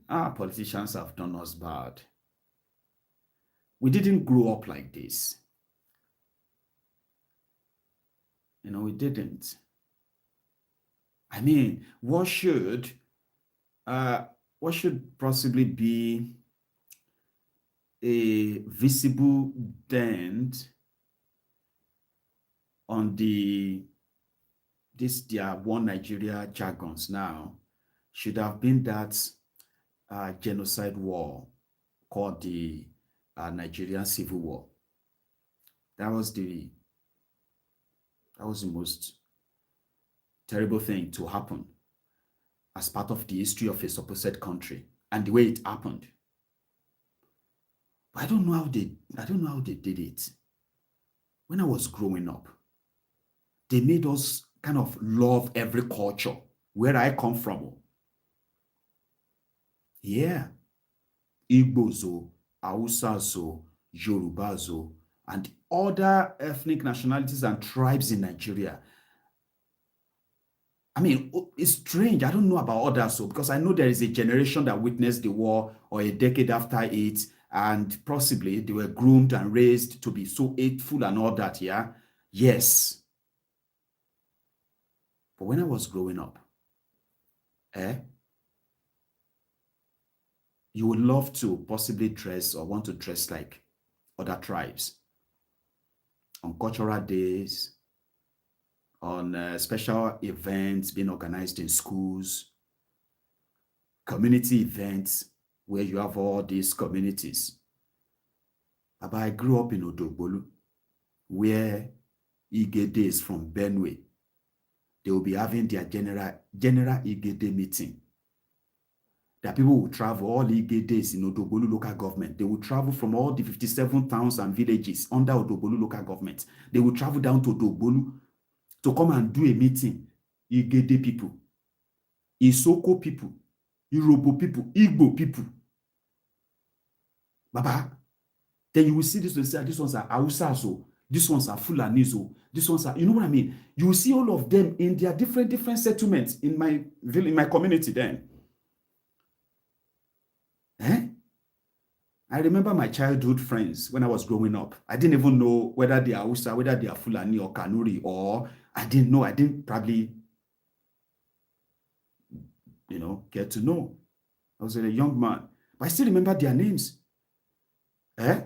politicians have done us bad. We didn't grow up like this. We didn't. I mean, what should possibly be a visible dent on their one Nigeria jargons now should have been that genocide war called the Nigerian Civil War. That was the most terrible thing to happen as part of the history of a supposed country and the way it happened. But I don't know how they did it. When I was growing up, they made us kind of love every culture where I come from. Yeah. Igbozo, Hausazo, Yorubazo, and other ethnic nationalities and tribes in Nigeria. I mean, it's strange. I don't know about others, because I know there is a generation that witnessed the war or a decade after it, and possibly they were groomed and raised to be so hateful and all that, yeah? Yes. But when I was growing up, you would love to possibly dress or want to dress like other tribes on cultural days, on special events being organized in schools, community events where you have all these communities. But I grew up in Odogbolu, where Igede from Benue. They will be having their general Igede meeting. That people will travel, all Igedes in Odogbolu local government. They will travel from all the 57 towns and villages under Odogbolu local government. They will travel down to Odogbolu to come and do a meeting. Igede people, Isoko people, Yoruba people, Igbo people. Baba, then you will see this, these ones are Hausa, so these ones are Fulani, so these ones are, you know what I mean? You will see all of them in their different settlements in my community then. I remember my childhood friends when I was growing up. I didn't even know whether they are Hausa, whether they are Fulani or Kanuri, or I didn't know. I didn't probably, get to know. I was a young man. But I still remember their names. I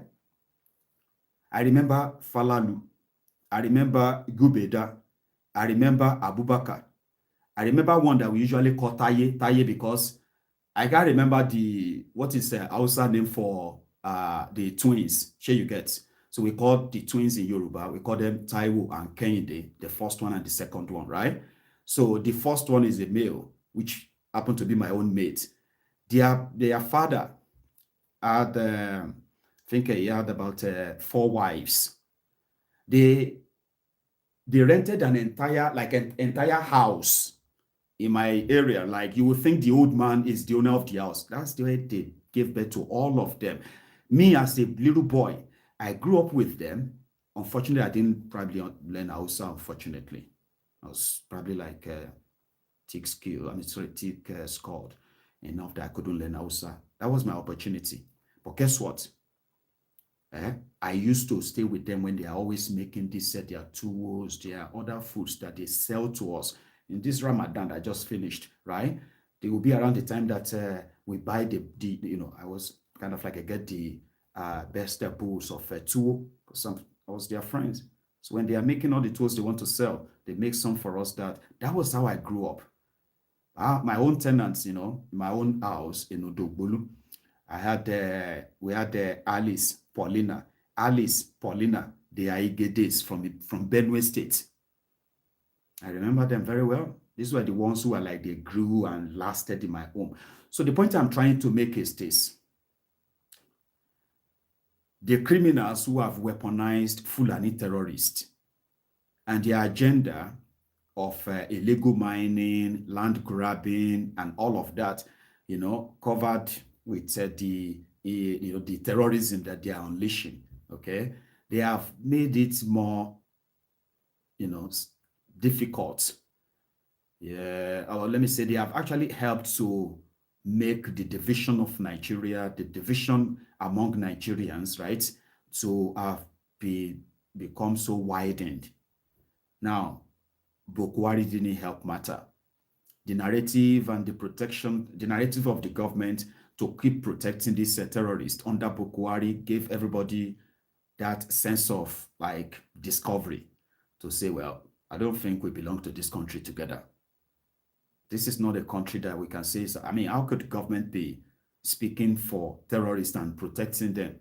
remember Falalu. I remember Gubeda. I remember Abubakar. I remember one that we usually call Taye because I can't remember what is the Hausa name for the twins. Sure you get. So we call the twins in Yoruba, we call them Taiwo and Kehinde, the first one and the second one, right? So the first one is a male, which happened to be my own mate. Their father had, I think he had about 4 wives. They rented an entire house in my area. Like you would think the old man is the owner of the house. That's the way they gave birth to all of them. Me as a little boy, I grew up with them. Unfortunately, I didn't probably learn Hausa, unfortunately. I was probably like thick skulled enough that I couldn't learn Hausa. That was my opportunity. But guess what? I used to stay with them when they are always making this, their tools, their other foods that they sell to us. In this Ramadan that I just finished, right? They will be around the time that we buy I was kind of like I get the best bowls of tool. I was their friends. So when they are making all the tools they want to sell, they make some for us. That was how I grew up. My own tenants, my own house in Odogbolu. We had Alice, Paulina, they are Igedes from Benue State. I remember them very well. These were the ones who were like they grew and lasted in my home. So the point I'm trying to make is this. The criminals who have weaponized Fulani terrorists and their agenda of illegal mining, land grabbing, and all of that, covered with the terrorism that they are unleashing. Okay, they have made it more, difficult. Yeah, or let me say, they have actually helped to make the division of Nigeria, the division among Nigerians, right, to have become so widened. Now, Bokwari didn't help matter. The narrative and the narrative of the government to keep protecting these terrorists under Bokwari gave everybody that sense of like discovery to say, well, I don't think we belong to this country together. This is not a country that we can say, how could the government be speaking for terrorists and protecting them,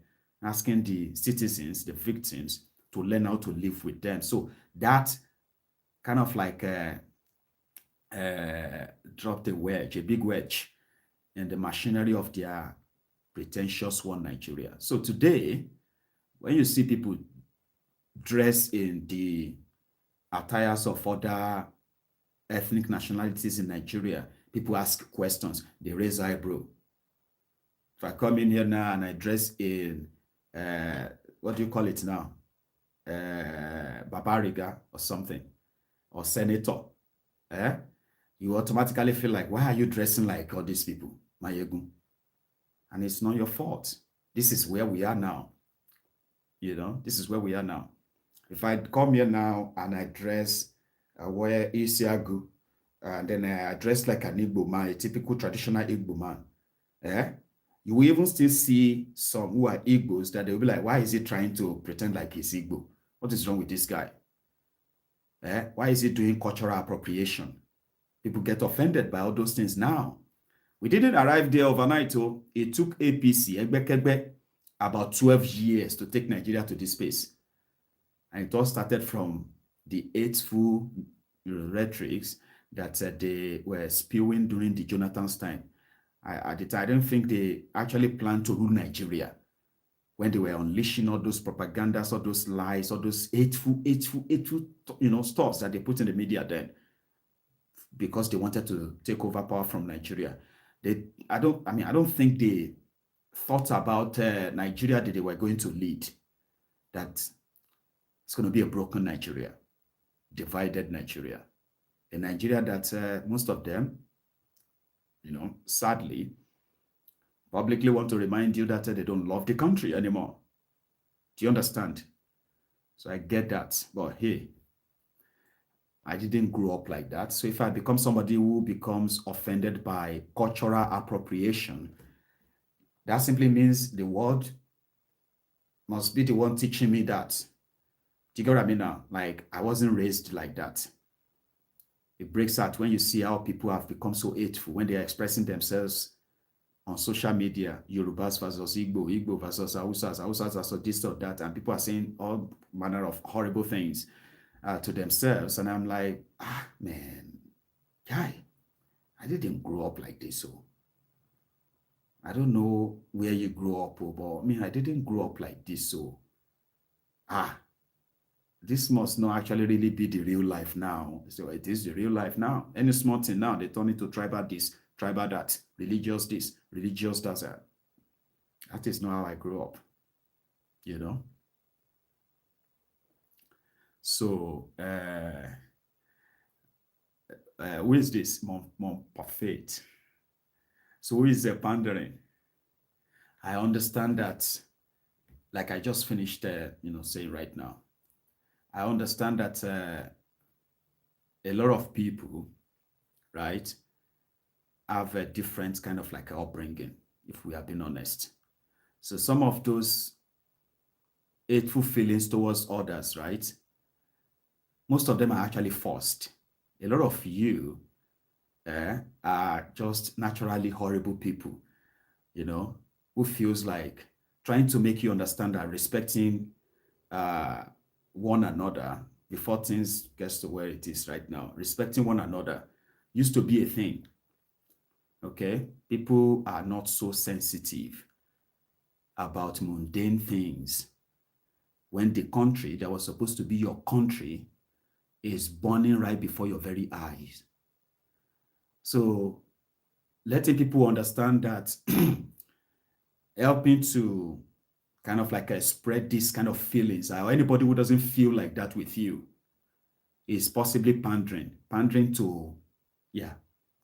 asking the citizens, the victims, to learn how to live with them? So that kind of like dropped a big wedge in the machinery of their pretentious one Nigeria. So today, when you see people dress in the attires of other ethnic nationalities in Nigeria, people ask questions, they raise eyebrow. If I come in here now and I dress in, what do you call it now? Babariga or something, or senator, you automatically feel like, why are you dressing like all these people, Maiyegun? And it's not your fault. This is where we are now. This is where we are now. If I come here now and I dress, wear Isiagu, and then I dress like an Igbo man, a typical traditional Igbo man, you will even still see some who are Igbos that they'll be like, why is he trying to pretend like he's Igbo? What is wrong with this guy? Why is he doing cultural appropriation? People get offended by all those things now. We didn't arrive there overnight. It took APC, about 12 years to take Nigeria to this space. And it all started from the hateful rhetorics that they were spewing during the Jonathan's time. I don't think they actually planned to rule Nigeria when they were unleashing all those propagandas, all those lies, all those hateful, stuff that they put in the media then, because they wanted to take over power from Nigeria. I don't think they thought about Nigeria that they were going to lead. That it's going to be a broken Nigeria, divided Nigeria, a Nigeria that most of them, sadly, publicly want to remind you that they don't love the country anymore. Do you understand? So I get that. But hey, I didn't grow up like that. So if I become somebody who becomes offended by cultural appropriation, that simply means the world must be the one teaching me that. Do you get what I mean now? Like, I wasn't raised like that. It breaks out when you see how people have become so hateful when they are expressing themselves on social media, Yorubas versus Igbo, Igbo versus Hausas, Hausas versus this or that, and people are saying all manner of horrible things to themselves. And I'm like, man, guy, I didn't grow up like this. So I don't know where you grew up, but I mean, I didn't grow up like this. So, this must not actually really be the real life now. So it is the real life now. Any small thing now, they turn into tribal this, tribal that, religious this, religious that. That is not how I grew up, you know? So, who is this? Mon Parfait. So who is the pandering? I understand that, like I just finished, saying right now, I understand that a lot of people, right, have a different kind of like upbringing, if we have been honest. So some of those hateful feelings towards others, right, most of them are actually forced. A lot of you are just naturally horrible people, who feels like trying to make you understand that respecting one another before things gets to where it is right now. Respecting one another used to be a thing. Okay? People are not so sensitive about mundane things when the country that was supposed to be your country is burning right before your very eyes. So letting people understand that helping to kind of like spread this kind of feelings, or anybody who doesn't feel like that with you is possibly pandering. Pandering to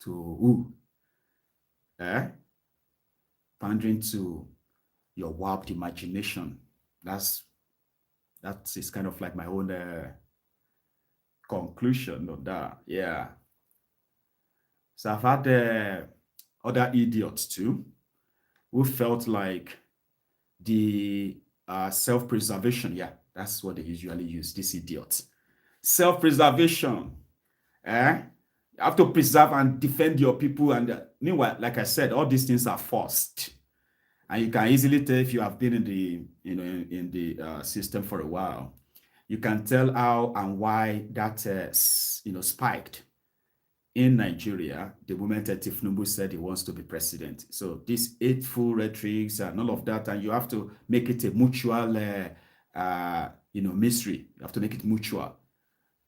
who? Pandering to your warped imagination. That is kind of like my own conclusion of that. Yeah. So I've had other idiots too, who felt like the self-preservation, that's what they usually use, these idiots. Self-preservation. You have to preserve and defend your people. And meanwhile, like I said, all these things are forced. And you can easily tell if you have been in the, in the system for a while. You can tell how and why that, spiked in Nigeria the moment Tinubu said he wants to be president. So these hateful rhetorics and all of that, and you have to make it a mutual, mystery. You have to make it mutual.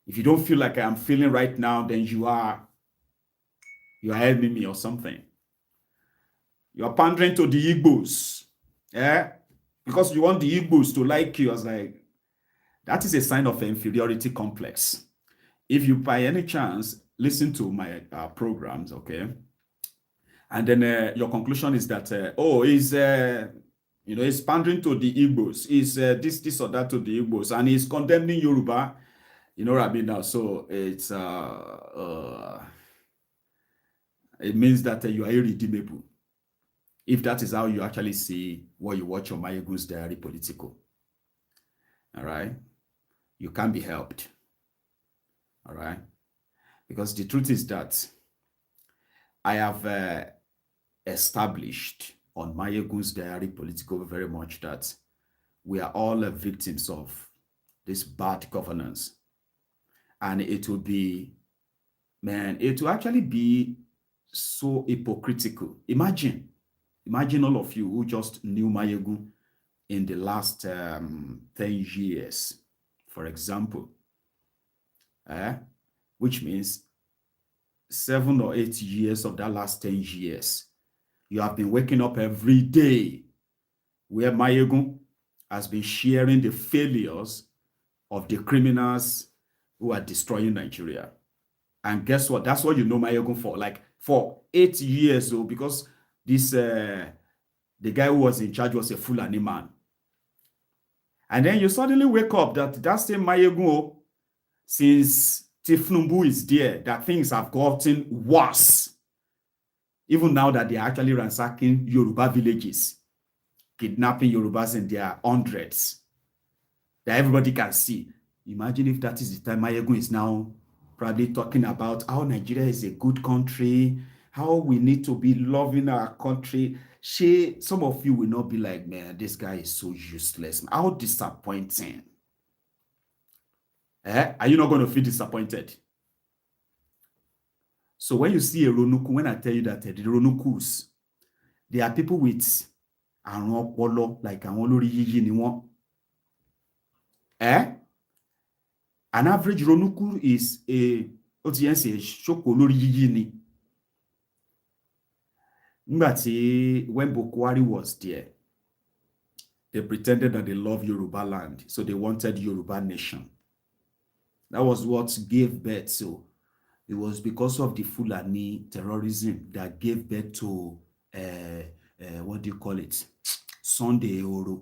If you don't feel like I'm feeling right now, then you are enemy or something. You are pandering to the Igbos, because you want the Igbos to like you. I was like, that is a sign of inferiority complex. If you by any chance listen to my programs, okay, and then your conclusion is that he's pandering to the Igbos, is this or that to the Igbos, and he's condemning Yoruba, you know what I mean now. So it's it means that you are irredeemable. If that is how you actually see what you watch on Maiyegun's diary, Politico, all right, you can't be helped. All right. Because the truth is that I have established on Maiyegun's diary, Politico, very much that we are all victims of this bad governance. And it will be, it will actually be so hypocritical. Imagine all of you who just knew Maiyegun in the last 10 years, for example. Which means 7 or 8 years of that last 10 years, you have been waking up every day where Maiyegun has been sharing the failures of the criminals who are destroying Nigeria. And guess what? That's what you know Maiyegun for. Like for 8 years, because this the guy who was in charge was a Fulani man. And then you suddenly wake up that same Maiyegun, since Tinubu is there, that things have gotten worse. Even now that they are actually ransacking Yoruba villages, kidnapping Yorubas in their hundreds, that everybody can see. Imagine if that is the time Maiyegun is now probably talking about how Nigeria is a good country, how we need to be loving our country. Some of you will not be like, man, this guy is so useless. How disappointing. Are you not going to feel disappointed? So when you see a Ronuku, when I tell you that the Ronukus, they are people with àrùn ọpọlọ, like àwọn olórí yíyí ni wọ́n. An average Ronuku is a ṣókò olórí yíyí ni. Nígbà when Buhari was there, they pretended that they love Yoruba land, so they wanted Yoruba nation. That was what gave birth. So it was because of the Fulani terrorism that gave birth to what do you call it? Sunday Ehoro.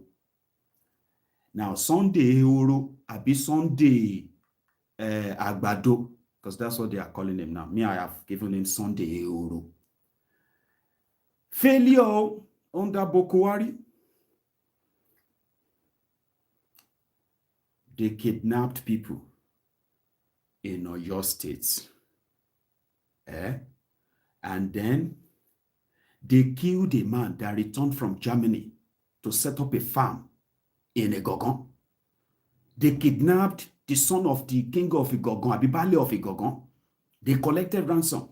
Now, Sunday Ehoro, abi Sunday Agbado, because that's what they are calling him now. Me, I have given him Sunday Ehoro. Failure under Buhari. They kidnapped people in Oyo State. And then they killed a man that returned from Germany to set up a farm in Igogon. They kidnapped the son of the king of Igogon, Abibale of Igogon. They collected ransom.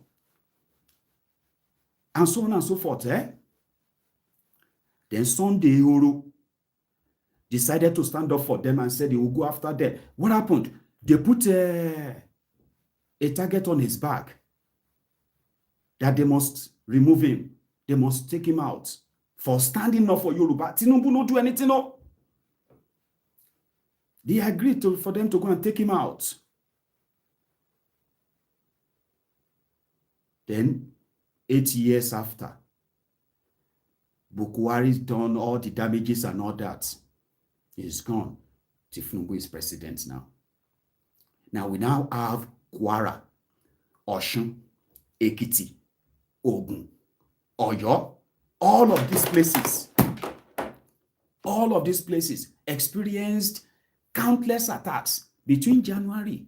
And so on and so forth. Then Sunday Ehoro decided to stand up for them and said he will go after them. What happened? They put a target on his back that they must remove him. They must take him out for standing up for Yoruba. Tinubu not do anything. No. They agreed for them to go and take him out. Then, 8 years after, Buhari's done all the damages and all that. He's gone. Tinubu is president now. Now we now have Kwara, Osun, Ekiti, Ogun, Oyo. All of these places experienced countless attacks between January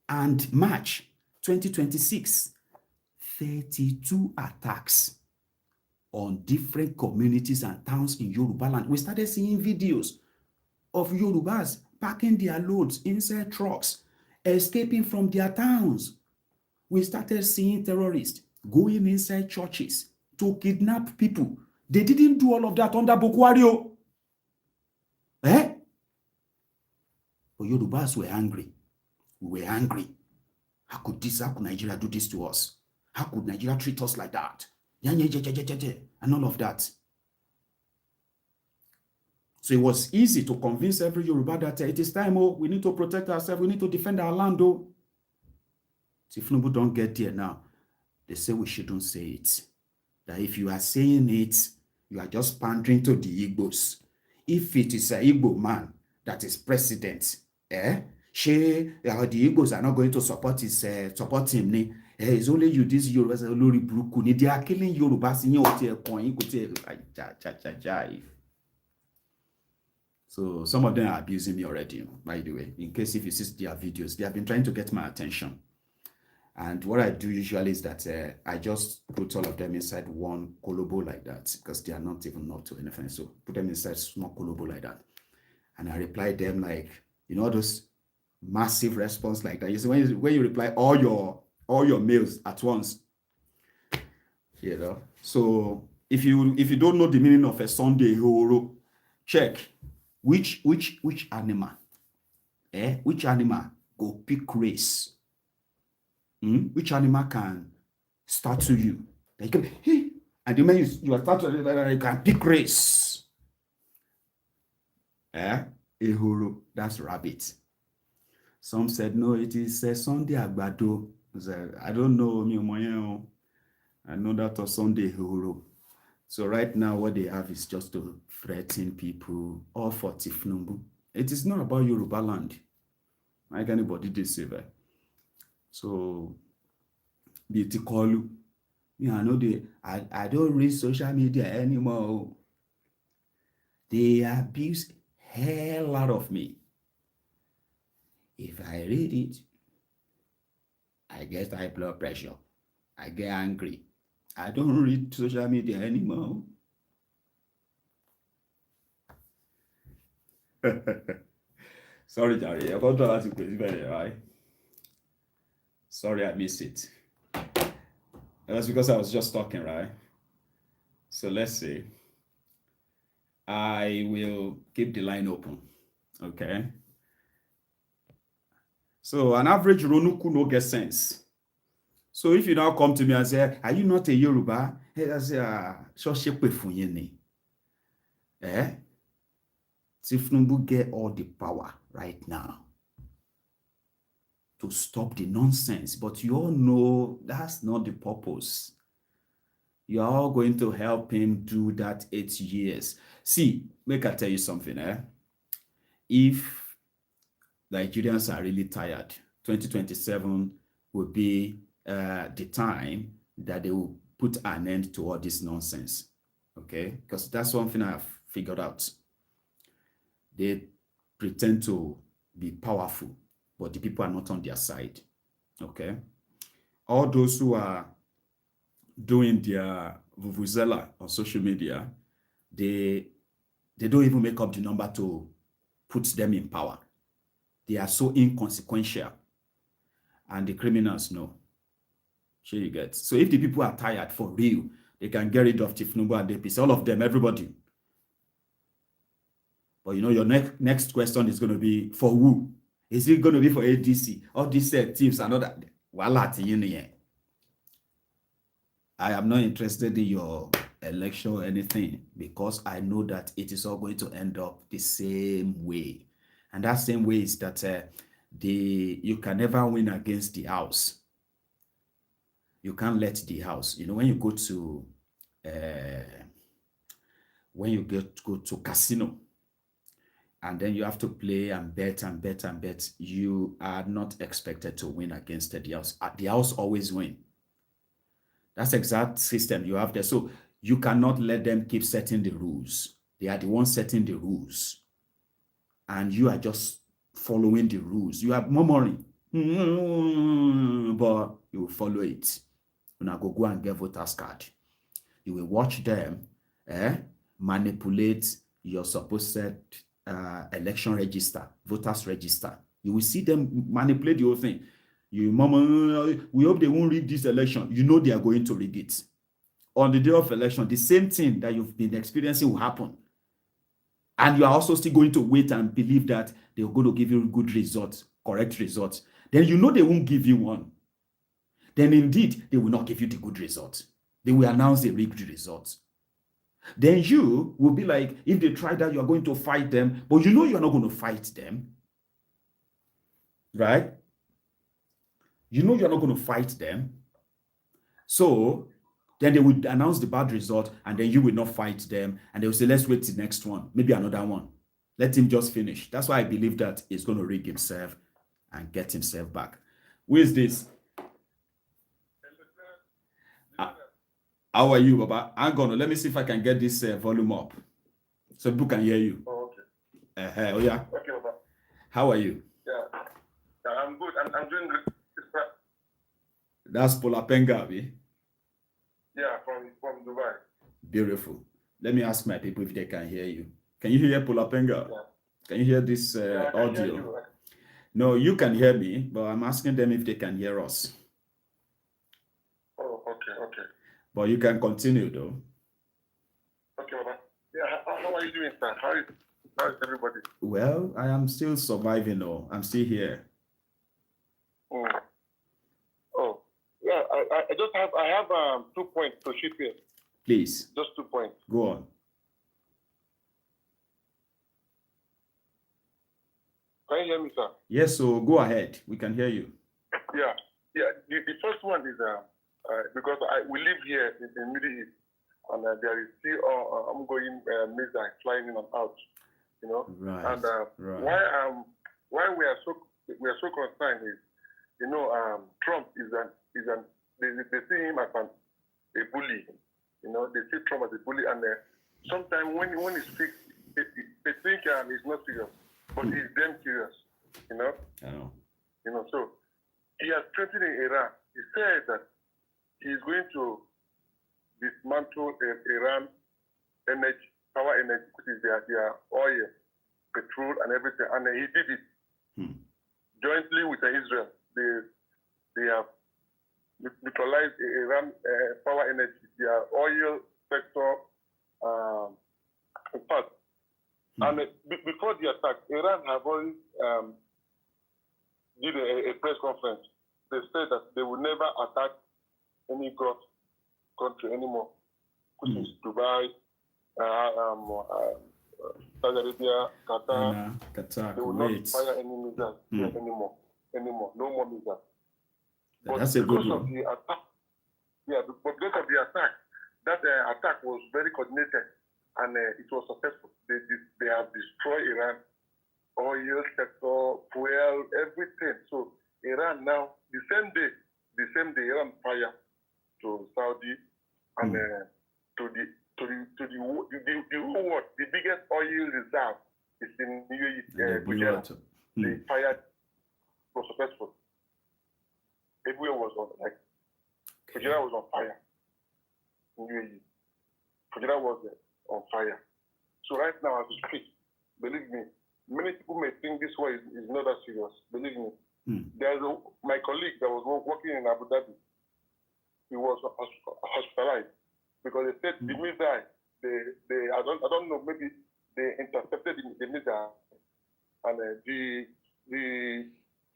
and March 2026. 32 attacks on different communities and towns in Yoruba land. We started seeing videos of Yorubas packing their loads inside trucks, escaping from their towns. We started seeing terrorists going inside churches to kidnap people. They didn't do all of that under Buhari. But Yorubas were angry. We were angry. How could Nigeria do this to us? How could Nigeria treat us like that? And all of that. So it was easy to convince every Yoruba that it is time, we need to protect ourselves, we need to defend our land. So if Tinubu don't get there now, they say we shouldn't say it. That if you are saying it, you are just pandering to the Igbos. If it is an Igbo man that is president, the Igbos are not going to support him. It's only you, these Yorubas, they are killing Yorubas in your point. So some of them are abusing me already, by the way. In case if you see their videos, they have been trying to get my attention. And what I do usually is that I just put all of them inside one kolobo like that, because they are not even up to anything. So put them inside small kolobo like that. And I reply them like, those massive response like that. You see, when you reply all your mails at once, So if you don't know the meaning of a Sunday Ehoro, check which animal, which animal go pick race. Which animal can start to you? Like, and the man you are starting to can pick race. Ehoro, that's rabbit. Some said no, it is Sunday Agbado. I don't know, I know that was Sunday Ehoro. So right now, what they have is just to threaten people, all for Tinubu. It is not about Yoruba land. Like anybody did say that. So, beauty Koolu. I don't read social media anymore. They abuse hell out of me. If I read it, I get high blood pressure. I get angry. I don't read social media anymore. Sorry, Jerry. I got to put right? Sorry, I missed it. That's because I was just talking, right? So let's see. I will keep the line open. Okay. So an average Ronuku no get sense. So if you now come to me and say, are you not a Yoruba? Hey, I say, Tifnubu get all the power right now to stop the nonsense. But you all know that's not the purpose. You are all going to help him do that 8 years. See, make I tell you something, If Nigerians are really tired, 2027 will be the time that they will put an end to all this nonsense. Okay? Because that's one thing I've figured out. They pretend to be powerful, but the people are not on their side. Okay? All those who are doing their vuvuzela on social media, they don't even make up the number to put them in power. They are so inconsequential. And the criminals know. Sure you get. So if the people are tired for real, they can get rid of Tifnubu and APC. All of them, everybody. But you know, your next question is going to be for who? Is it going to be for ADC? All these thieves and all that. I am not interested in your election or anything because I know that it is all going to end up the same way. And that same way is that you can never win against the house. You can't let the house. You know, when you go to go to casino, and then you have to play and bet and bet and bet, you are not expected to win against the house. The house always win. That's the exact system you have there. So you cannot let them keep setting the rules. They are the ones setting the rules. And you are just following the rules. You are murmuring, but you will follow it. When I go and get voters card, you will watch them manipulate your supposed election register, voters register. You will see them manipulate the whole thing. You mama, we hope they won't rig this election. You know they are going to rig it. On the day of election, the same thing that you've been experiencing will happen. And you are also still going to wait and believe that they're going to give you good results, correct results. Then you know they won't give you one. Then indeed, they will not give you the good results. They will announce the rigged results. Then you will be like, if they try that, you are going to fight them, but you know you're not going to fight them. Right? You know you're not going to fight them. So then they will announce the bad result, and then you will not fight them, and they will say, let's wait till the next one, maybe another one. Let him just finish. That's why I believe that he's going to rig himself and get himself back. Who is this? How are you, Baba? Hang on, let me see if I can get this volume up so people can hear you. Oh, okay. Oh, yeah. Okay, Baba. How are you? Yeah, I'm good. I'm doing good. That's Polapenga, Abi. Yeah, from Dubai. Beautiful. Let me ask my people if they can hear you. Can you hear Polapenga? Yeah. Can you hear this audio? Hear you. No, you can hear me, but I'm asking them if they can hear us. Oh, okay. But you can continue, though. Okay, Baba. Yeah, how are you doing, sir? How is everybody? Well, I am still surviving, though. I'm still here. Oh, yeah. I have 2 points to shoot here. Please. Just 2 points. Go on. Can you hear me, sir? Yes, so go ahead. We can hear you. Yeah. The first one is because we live here in the Middle East, and there is still ongoing missiles flying in and out. You know. Right. And right. why we are so concerned is, you know, Trump they see him as a bully. You know, they see Trump as a bully, and sometimes when he speaks, they think he's not serious, but he's damn serious. You know. I know. You know, so he has threatened Iran. He said that he is going to dismantle Iran energy, power energy, which is their oil, petrol, and everything. And he did it jointly with Israel. They have neutralized Iran power energy, their oil sector. In fact, and before the attack, Iran have already did a press conference. They said that they will never attack any Gulf country anymore, which is Dubai, Saudi Arabia, Qatar. They will not fire any missiles anymore. No more missiles. But That's a good because one. of the attack, but because of the attack, that attack was very coordinated and it was successful. They have destroyed Iran, oil sector, fuel, everything. So Iran now, the same day, Iran fire to Saudi and to the whole world. The biggest oil reserve is in UAE. They fired was successful. Everywhere was on Fujairah was on fire. In UAE. Fujairah was on fire. So right now as we speak, believe me, many people may think this war is not that serious. Believe me. There's my colleague that was working in Abu Dhabi. He was hospitalized because they said the missile, I don't know, maybe they intercepted the missile and the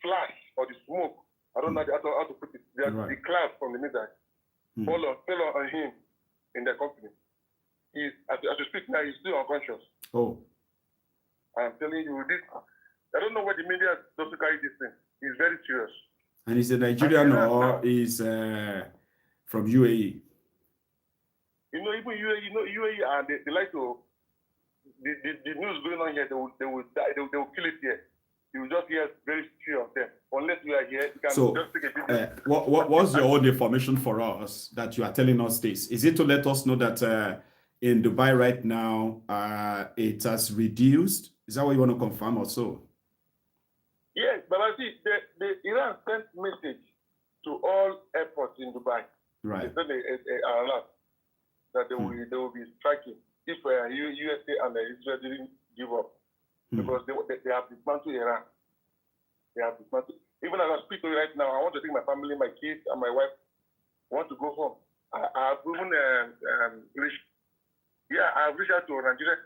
flash or the smoke, I don't know how to put it. The cloud from the missile fell on him in the company. As we speak now, he's still unconscious. Oh. I'm telling you this. I don't know why the media doesn't carry this thing. It's very serious. And he's a Nigerian or is from UAE? You know, even UAE, and they like to, the news going on here, they will die, they will kill it here. You will just hear very few of them. Unless you are here, you can just take a video. What's your own information for us that you are telling us this? Is it to let us know that in Dubai right now, it has reduced? Is that what you want to confirm or so? Yes, but I see the Iran sent message to all airports in Dubai. Right. They sent an alert that they will be striking if USA and Israel didn't give up. Because they have dismantled Iran. They have dismantled. Even as I speak to you right now, I want to take my family, my kids, and my wife. I want to go home. I've even I've reached out to Nigeria.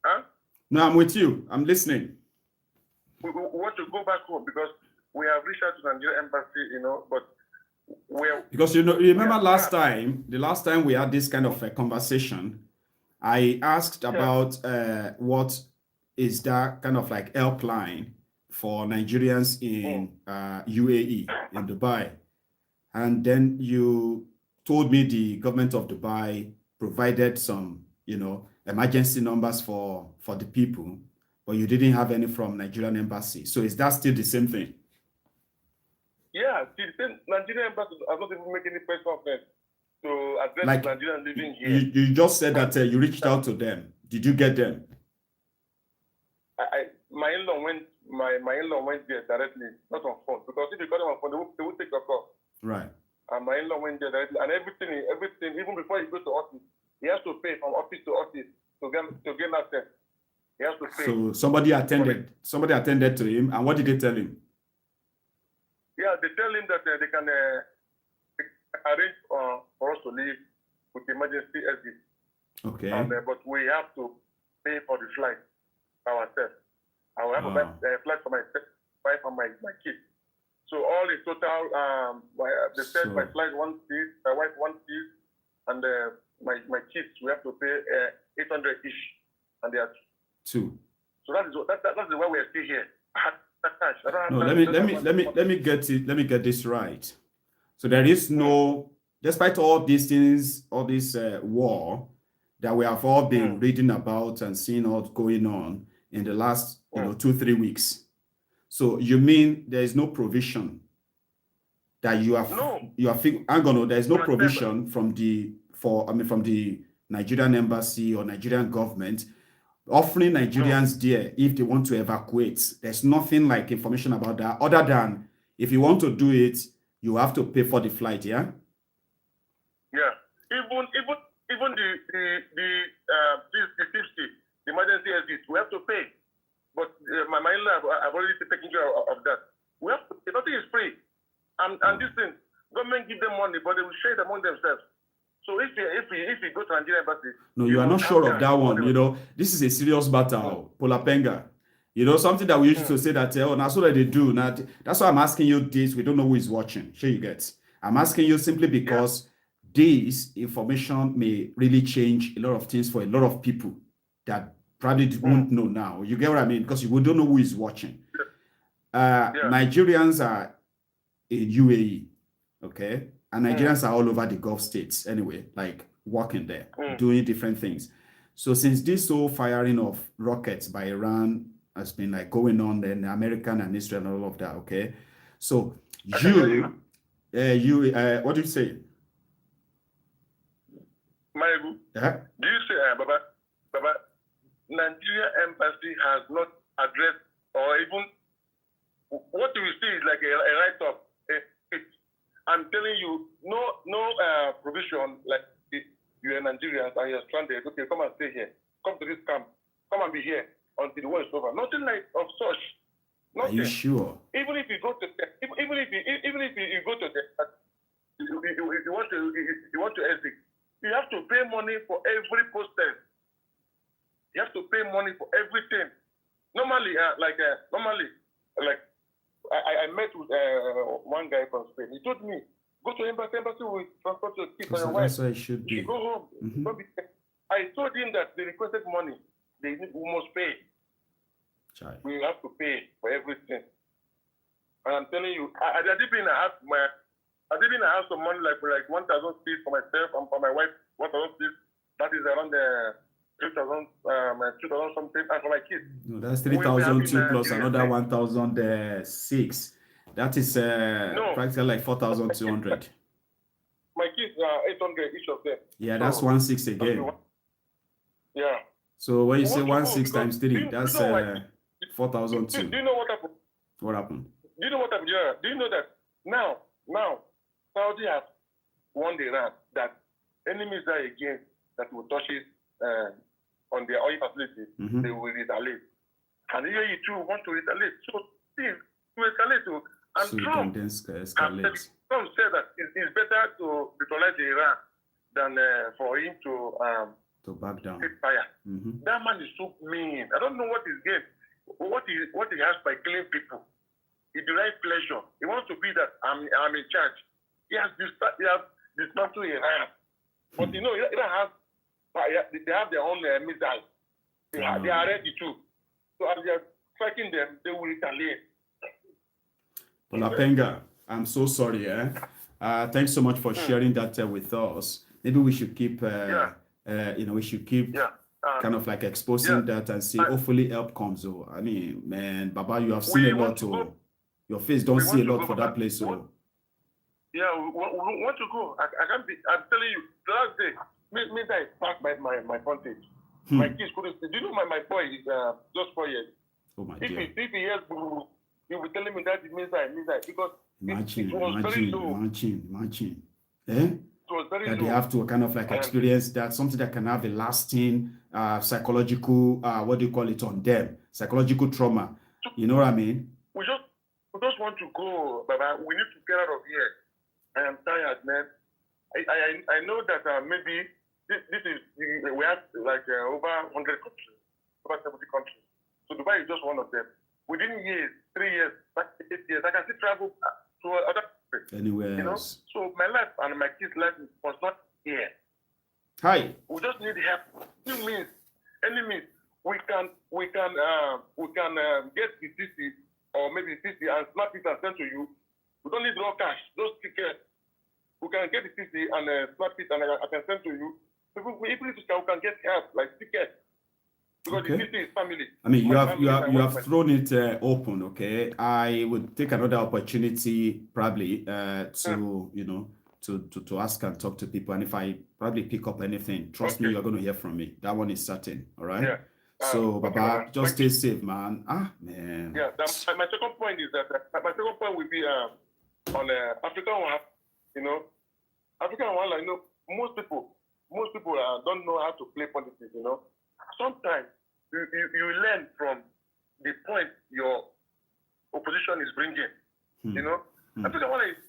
Huh? No, I'm with you. I'm listening. We want to go back home because we have reached out to the Nigerian embassy, but because remember the last time we had this kind of a conversation, I asked about what is that kind of like helpline for Nigerians in UAE, in Dubai. And then you told me the government of Dubai provided some, emergency numbers for the people, but you didn't have any from Nigerian embassy. So is that still the same thing? Yeah, the Nigerian embassy has not even made any press conference to address Nigerians living here. You just said that you reached out to them. Did you get them? My in-law went there directly, not on phone. Because if you call them on phone, they will take your call. Right. And my in-law went there directly, and everything, even before he goes to office, he has to pay from office to office to get access. He has to pay. So somebody attended to him, and what did they tell him? Yeah, they tell him that they can arrange for us to leave with emergency exit. Okay. But we have to pay for the flight ourselves. I will have a flight for myself, wife and my kids. So all in total, they said my flight 1 seat, my wife 1 seat, and my kids, we have to pay 800 each, and they are 2. So that is why we are still here. No, let me get this right. So there is no, despite all these things, all this war that we have all been reading about and seeing what's going on in the last 2-3 weeks. So you mean there is no provision that you have? No. There is no provision from the Nigerian embassy or Nigerian government offering Nigerians there if they want to evacuate. There's nothing like information about that other than If you want to do it, you have to pay for the flight, yeah? Yeah. Even the 50, the emergency exit, we have to pay. But my in-law, I've already taken care of that. We have to, nothing is free. And this thing, government give them money, but they will share it among themselves. So if you go to Nigeria embassy, no, you are not sure of that one. You know, this is a serious battle, Polapenga. You know, something that we used to say that, oh, that's what they do. Now, that's why I'm asking you this. We don't know who is watching. Sure, you get. I'm asking you simply because this information may really change a lot of things for a lot of people that probably won't know now. You get what I mean? Because we don't know who is watching. Nigerians are in UAE, okay? And Nigerians are all over the Gulf states anyway, like working there, doing different things. So since this whole firing of rockets by Iran has been like going on, then American and Israel and all of that, okay? So what do you say? Maiyegun, do you say, Baba, Nigeria embassy has not addressed, or even what do we see is like a write-up. I'm telling you, no provision like you're Nigerians and you're stranded. Okay, come and stay here. Come to this camp. Come and be here until the war is over. Nothing like of such. Nothing. Are you sure? Even if you go to you go to you want to exit, you have to pay money for every process. You have to pay money for everything. Normally, I met with one guy from Spain. He told me, go to embassy will transport your kids and your wife. That's why it should be. You go home. I told him that they requested money. We must pay. Child. We have to pay for everything. And I'm telling you, I didn't have some money like 1,000 feet for myself and for my wife, 1,000 feet. That is around 2,000 something, and for my kids. No, that's 3,002 plus another 1,006. That is practically like 4,200. My kids are 800 each of them. Yeah, that's 1,600 again. Yeah. So when you say 1,600 times 3, that's 4,002. Do you know what happened? What happened? Do you know what happened? Yeah. Do you know that now Saudi has warned Iran that any missile again that will touch it on their oil facilities, they will retaliate. And here you too want to retaliate. So please, retaliate too. And so Trump said that it's better to neutralize Iran than for him to back down. Take fire. That man is so mean. I don't know what he's getting. What he has by killing people. He derives pleasure. He wants to be that I'm in charge. He has dismantled Iran. But you know, Iran has they have their own missiles. They are ready too. So as they are striking them, they will retaliate. Polapenga, I'm so sorry. Thanks so much for sharing that with us. Maybe we should keep, we should keep kind of like exposing that and see. Hopefully, help comes. Oh, I mean, man, Baba, you have seen a lot. Your face don't see a lot for that place. So. Yeah, we want to go. I can't be. I'm telling you, the last day, me I passed my frontage. My kids couldn't see. Do you know my boy is just 4 years? Oh my God. If he hears boo, he will tell me that it means because it was very low. Imagine. It was very that low. They have to kind of like experience that, something that can have a lasting psychological, what do you call it, on them, psychological trauma. You know what I mean? We just want to go, Baba. We need to get out of here. I am tired, man. I know that maybe this is, we have like over 100 countries, over 70 countries. So Dubai is just one of them. Within years, 3 years, 8 years, I can still travel to other countries. Anywhere else. Know? So my life and my kids' life was not here. Hi. We just need help. Any means we can get the CC or maybe CC and snap it and send to you. We don't need raw cash. Those tickets. We can get the CC and snap it and I can send to you. So we can get help like tickets. Because the CC is family. I mean, you have thrown it open. Okay, I would take another opportunity probably to ask and talk to people. And if I probably pick up anything, trust me, you're going to hear from me. That one is certain. All right. Yeah. So, Okay, Baba, just thank you. stay safe, man. Man. Yeah, my second point is that my second point will be on African one. You know, African one, like, most people don't know how to play politics. You know, sometimes you learn from the point your opposition is bringing. You know, African one is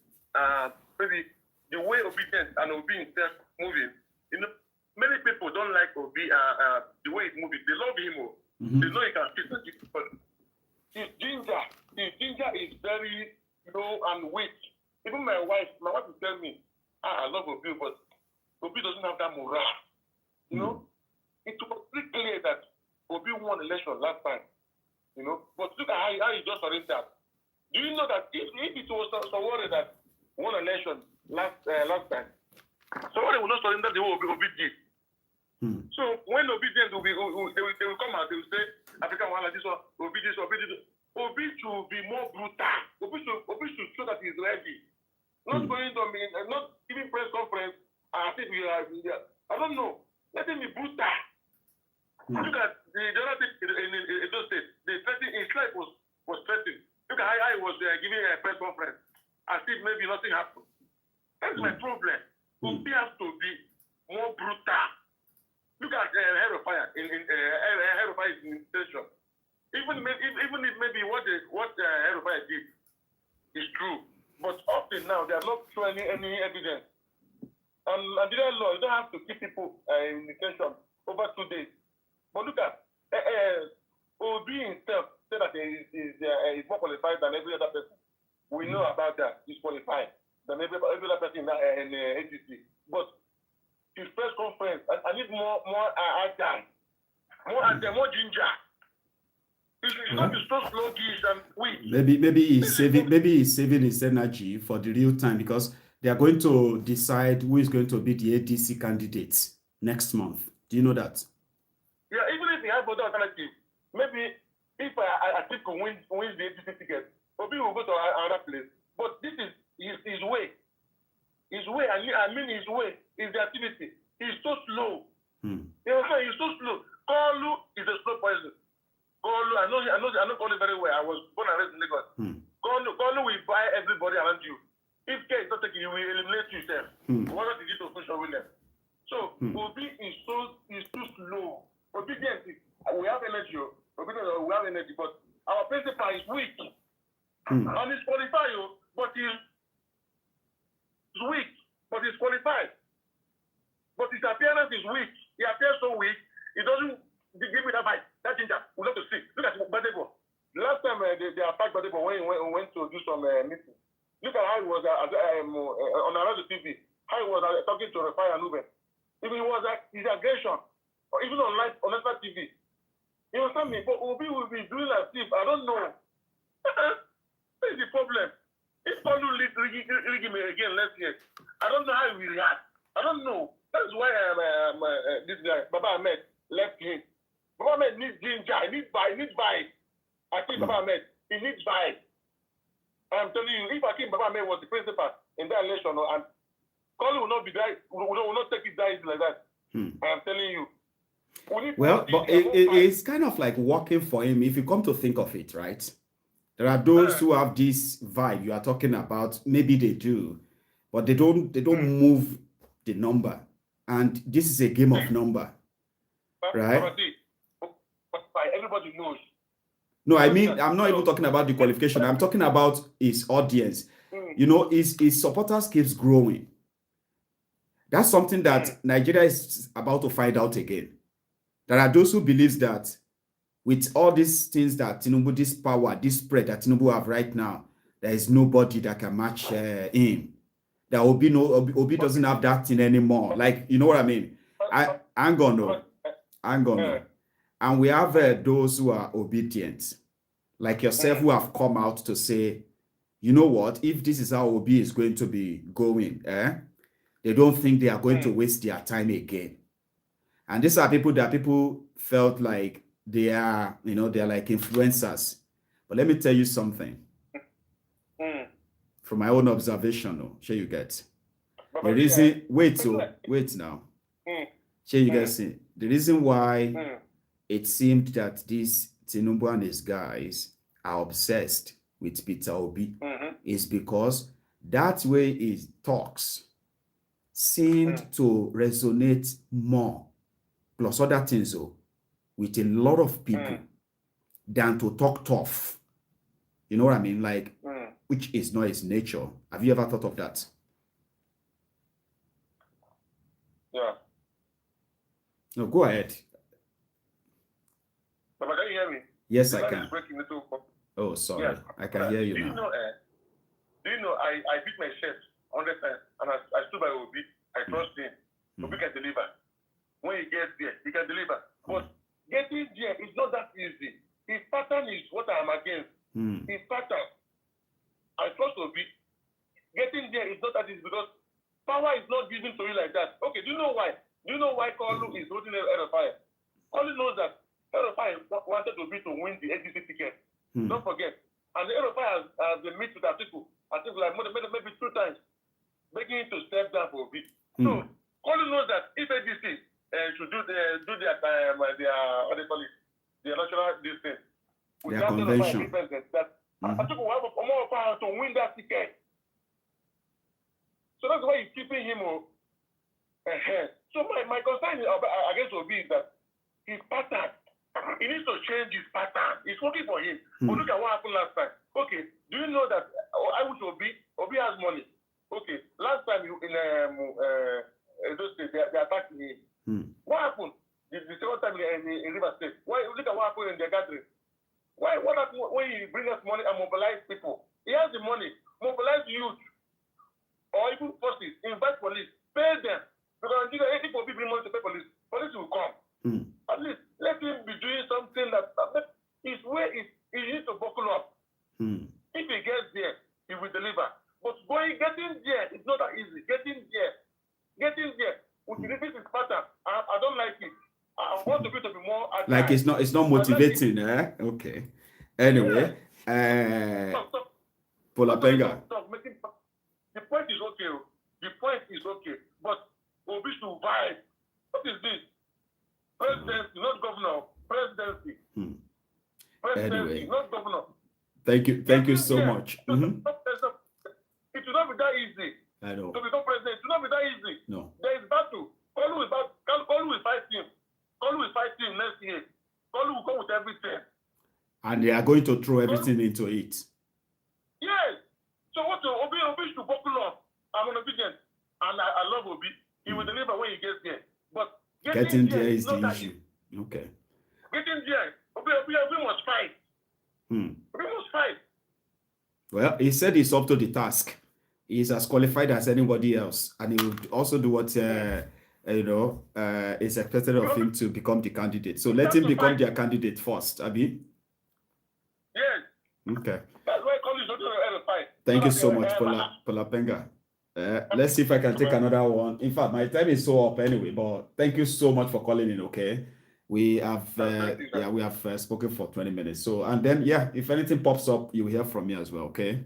maybe the way obedience and Obi himself moving. You know, many people don't like Obi the way he's moving. They love him. They know he can fit the but his ginger is very low and weak. Even my wife will tell me, I love Obi, but Obi doesn't have that morale. You know, it was pretty clear that Obi won election last time. You know, but look at how he just surrendered. Do you know that if it was somebody that won election last time, somebody will not surrender the whole Obi did. So when obedience will be, they will come out, they will say, African one like this one, Obi this, Obi this. Obi should be more brutal. Obi should show that he's ready. Not going to me, not giving press conference. I think we are. I don't know. Let him be brutal. Look at the other thing in those states. The threatening, his life was threatened. Look at how he was giving a press conference as if maybe nothing happened. That's my problem. Obi has to be more brutal. Look at Head of Fire Head of Fire is in station. Even if maybe what Head of Fire did is true, but up till now they are not showing any evidence. And Nigerian law, you don't have to keep people in detention over 2 days. But look at Obi himself said that he's more qualified than every other person. We know about that. He's qualified than every other person in AGC. But his press conference, I need more agile, more ginger. It's not be so sluggish and weak. Maybe he's saving his energy for the real time because they are going to decide who is going to be the ADC candidates next month. Do you know that? Yeah, even if he has other alternative, maybe if Atiku wins the ADC ticket, Obi will go to another place. But this is his way. His way, I mean his way, is the activity. He's so slow. You know what I'm saying? He's so slow. Koolu is a slow poison. Koolu, I know Koolu very well. I was born and raised in Lagos. Koolu will buy everybody around you. If care is not taken, he will eliminate you yourself. What did you do to social William? So Obi is too slow. Obedience is we have energy. Obedience we have energy, but our principal is weak. And he's qualified, but he's weak, but he's qualified. But his appearance is weak. He appears so weak, he doesn't give me that vibe, that ginger. We love to see. Look at Badebo. Last time they attacked Badebo when he went to do some meeting. Look at how he was on another TV, how he was talking to Rafai and Uben. If it was his aggression, or even on national TV, you understand me? But Obi will be doing as if, I don't know. What is the problem? If Koolu rig him again next year, I don't know how he will react. I don't know. That's why this guy, Baba Ahmed, left him. Baba Ahmed needs ginger. He needs vibe. I think Baba Ahmed, he needs vibe. I'm telling you, if I think Baba Ahmed was the principal in that election, and Koolu will not be there, will not take it that easy like that. I'm telling you. Well, but it's kind of like working for him if you come to think of it, right? There are those who have this vibe you are talking about. Maybe they do, but they don't move the number. And this is a game of number, right? Everybody knows. No, I mean, I'm not even talking about the qualification. I'm talking about his audience. You know, his supporters keeps growing. That's something that Nigeria is about to find out again. There are those who believe that with all these things that Tinubu, this power, this spread that Tinubu have right now, there is nobody that can match him. That Obi doesn't have that thing anymore. Like, you know what I mean? I'm gonna know. And we have those who are obedient, like yourself, who have come out to say, you know what, if this is how Obi is going to be going, they don't think they are going to waste their time again. And these are people that people felt like they are, you know, they're like influencers. But let me tell you something. From my own observation, sure you get. The reason, wait now. Sure you guys see. The reason why it seemed that this Tinubu and his guys are obsessed with Peter Obi is because that way he talks seemed to resonate more, plus other things, with a lot of people than to talk tough. You know what I mean? Like, which is not his nature. Have you ever thought of that? Yeah. No, go ahead. But can you hear me? Yes, I can. Little... Oh, sorry. Yeah. I can hear you now. Do you know I beat my chest 100 times and I stood by Obi. I trust him. Obi can deliver. When he gets there, he can deliver. But getting there is not that easy. His pattern is what I am against. His pattern. I trust Obi. Getting there is not that easy because power is not given to you like that. Okay, do you know why? Do you know why Koolu is holding a fire? Koolu knows that Aerofire wanted Obi to win the ADC ticket. Don't forget. And the Aerofire has been meet with Politico. I think like maybe 2 times, begging him to step down for Obi. So Koolu knows that if ADC should do their what they call it, the national distance, their convention, that Politico will have more power to win that ticket. So that's why he's keeping him ahead. So my concern against Obi is that his pattern. He needs to change his pattern. It's working for him. But look at what happened last time. Okay, do you know that I wish Obi has money? Okay, last time in those states, they attacked him. What happened? The second time in River State. Why? Look at what happened in the gathering. Why? What happened when he brings us money and mobilize people? He has the money. Mobilize youth or even forces. Invite police. Pay them. Because if Obi bring money to pay police, police will come. At least let him be doing something that his way is he needs to buckle up. If he gets there, he will deliver. But getting there is not that easy. Getting there, this is pattern. I don't like it. I want to be more agile. Like it's not motivating, eh? Okay. Anyway, Polapenga. The point is okay. The point is okay. But Obi should vibe. What is this? Presidency, not governor. Presidency. Anyway, not governor. Thank you so much. It will not be that easy. I know. To become president, it will not be that easy. No. There is battle. Koolu will fight him. Koolu will fight him next year. Koolu will come with everything. And they are going to throw everything into it. Yes. So what Obi should buckle up. I'm obedient. And I love Obi. He will deliver when he gets there. But getting there is the issue. Okay. Getting there. Obi must fight. Obi must fight. Well, he said he's up to the task. He's as qualified as anybody else. And he will also do what is expected of him to become the candidate. So let him become their candidate first, Abi. Yes. Okay. That's why Koolu is not going to fight. Thank you so much, Polapenga. Let's see if I can take another one. In fact, my time is so up anyway, but thank you so much for calling in, okay? We have spoken for 20 minutes. So, and then, if anything pops up, you will hear from me as well, okay?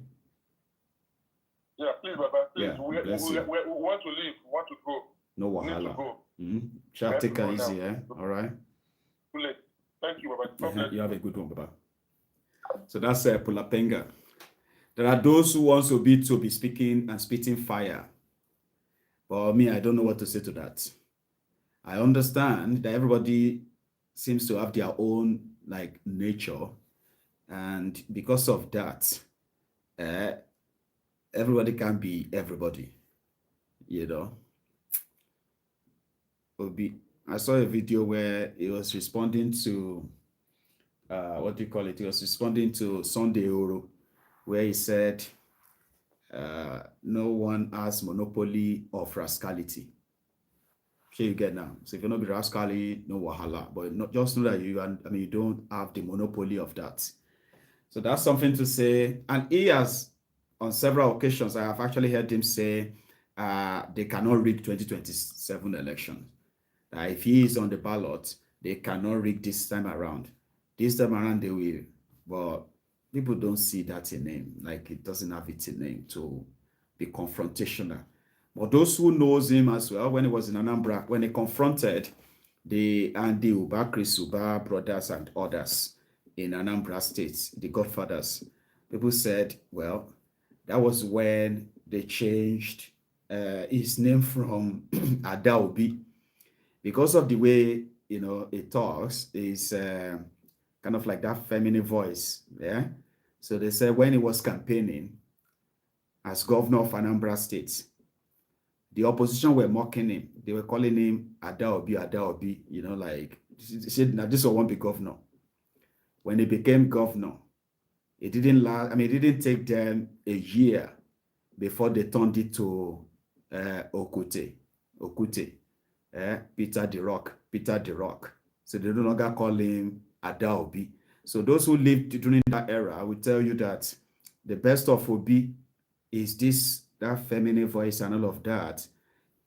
Yeah, please, Baba. Please. Yeah, we want to leave. We want to go. No wahala. Shall take it easy, All right? Too late. Thank you, Baba. You have a good one, Baba. So that's Polapenga. There are those who want to be speaking and spitting fire. But me, I don't know what to say to that. I understand that everybody seems to have their own nature. And because of that, everybody can be everybody. I saw a video where he was responding to, He was responding to Sunday Oro, where he said, no one has monopoly of rascality. Sure, you get now. So if you're not be rascally, no wahala. But just know that you don't have the monopoly of that. So that's something to say. And he has, on several occasions, I have actually heard him say they cannot rig 2027 election. If he is on the ballot, they cannot rig this time around. This time around they will. But people don't see that in him. It doesn't have it in him to be confrontational. But those who knows him as well, when he was in Anambra, when he confronted the Ubakri Suba brothers and others in Anambra State, the Godfathers. People said, well, that was when they changed his name from Adaobi because of the way it talks. Is kind of like that feminine voice. Yeah. So they said when he was campaigning as governor of Anambra State, the opposition were mocking him. They were calling him Adaobi, Adaobi, like, said, now this one won't be governor. When he became governor, it didn't last, it didn't take them a year before they turned it to Okute, Peter the Rock. So they no longer call him Adaobi. So those who lived during that era will tell you that the best of Obi is that feminine voice and all of that.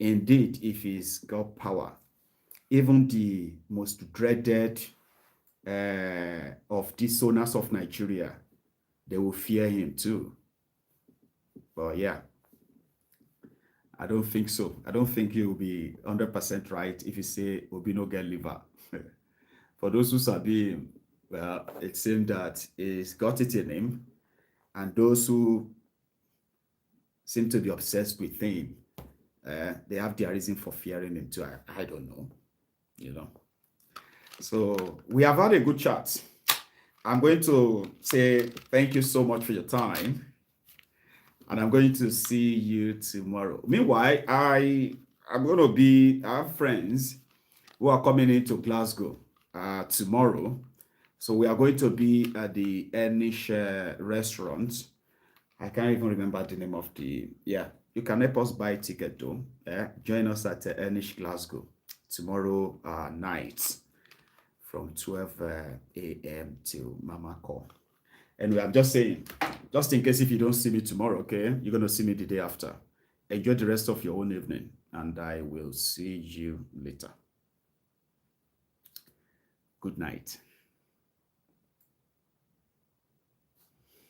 Indeed, if he's got power, even the most dreaded of these owners of Nigeria, they will fear him too. But yeah, I don't think so. I don't think he will be 100% right if you say Obi no get liver. For those who sabi him, well, it seems that he's got it in him, and those who seem to be obsessed with him, they have their reason for fearing him too. I don't know, So we have had a good chat. I'm going to say thank you so much for your time, and I'm going to see you tomorrow. Meanwhile, I have friends who are coming into Glasgow tomorrow. So we are going to be at the Enish restaurant. I can't even remember the name of you can help us buy a ticket though. Join us at Enish Glasgow tomorrow night from 12 a.m. till Mama call. Anyway, I'm just saying, just in case if you don't see me tomorrow, okay, you're going to see me the day after. Enjoy the rest of your own evening, and I will see you later. Good night.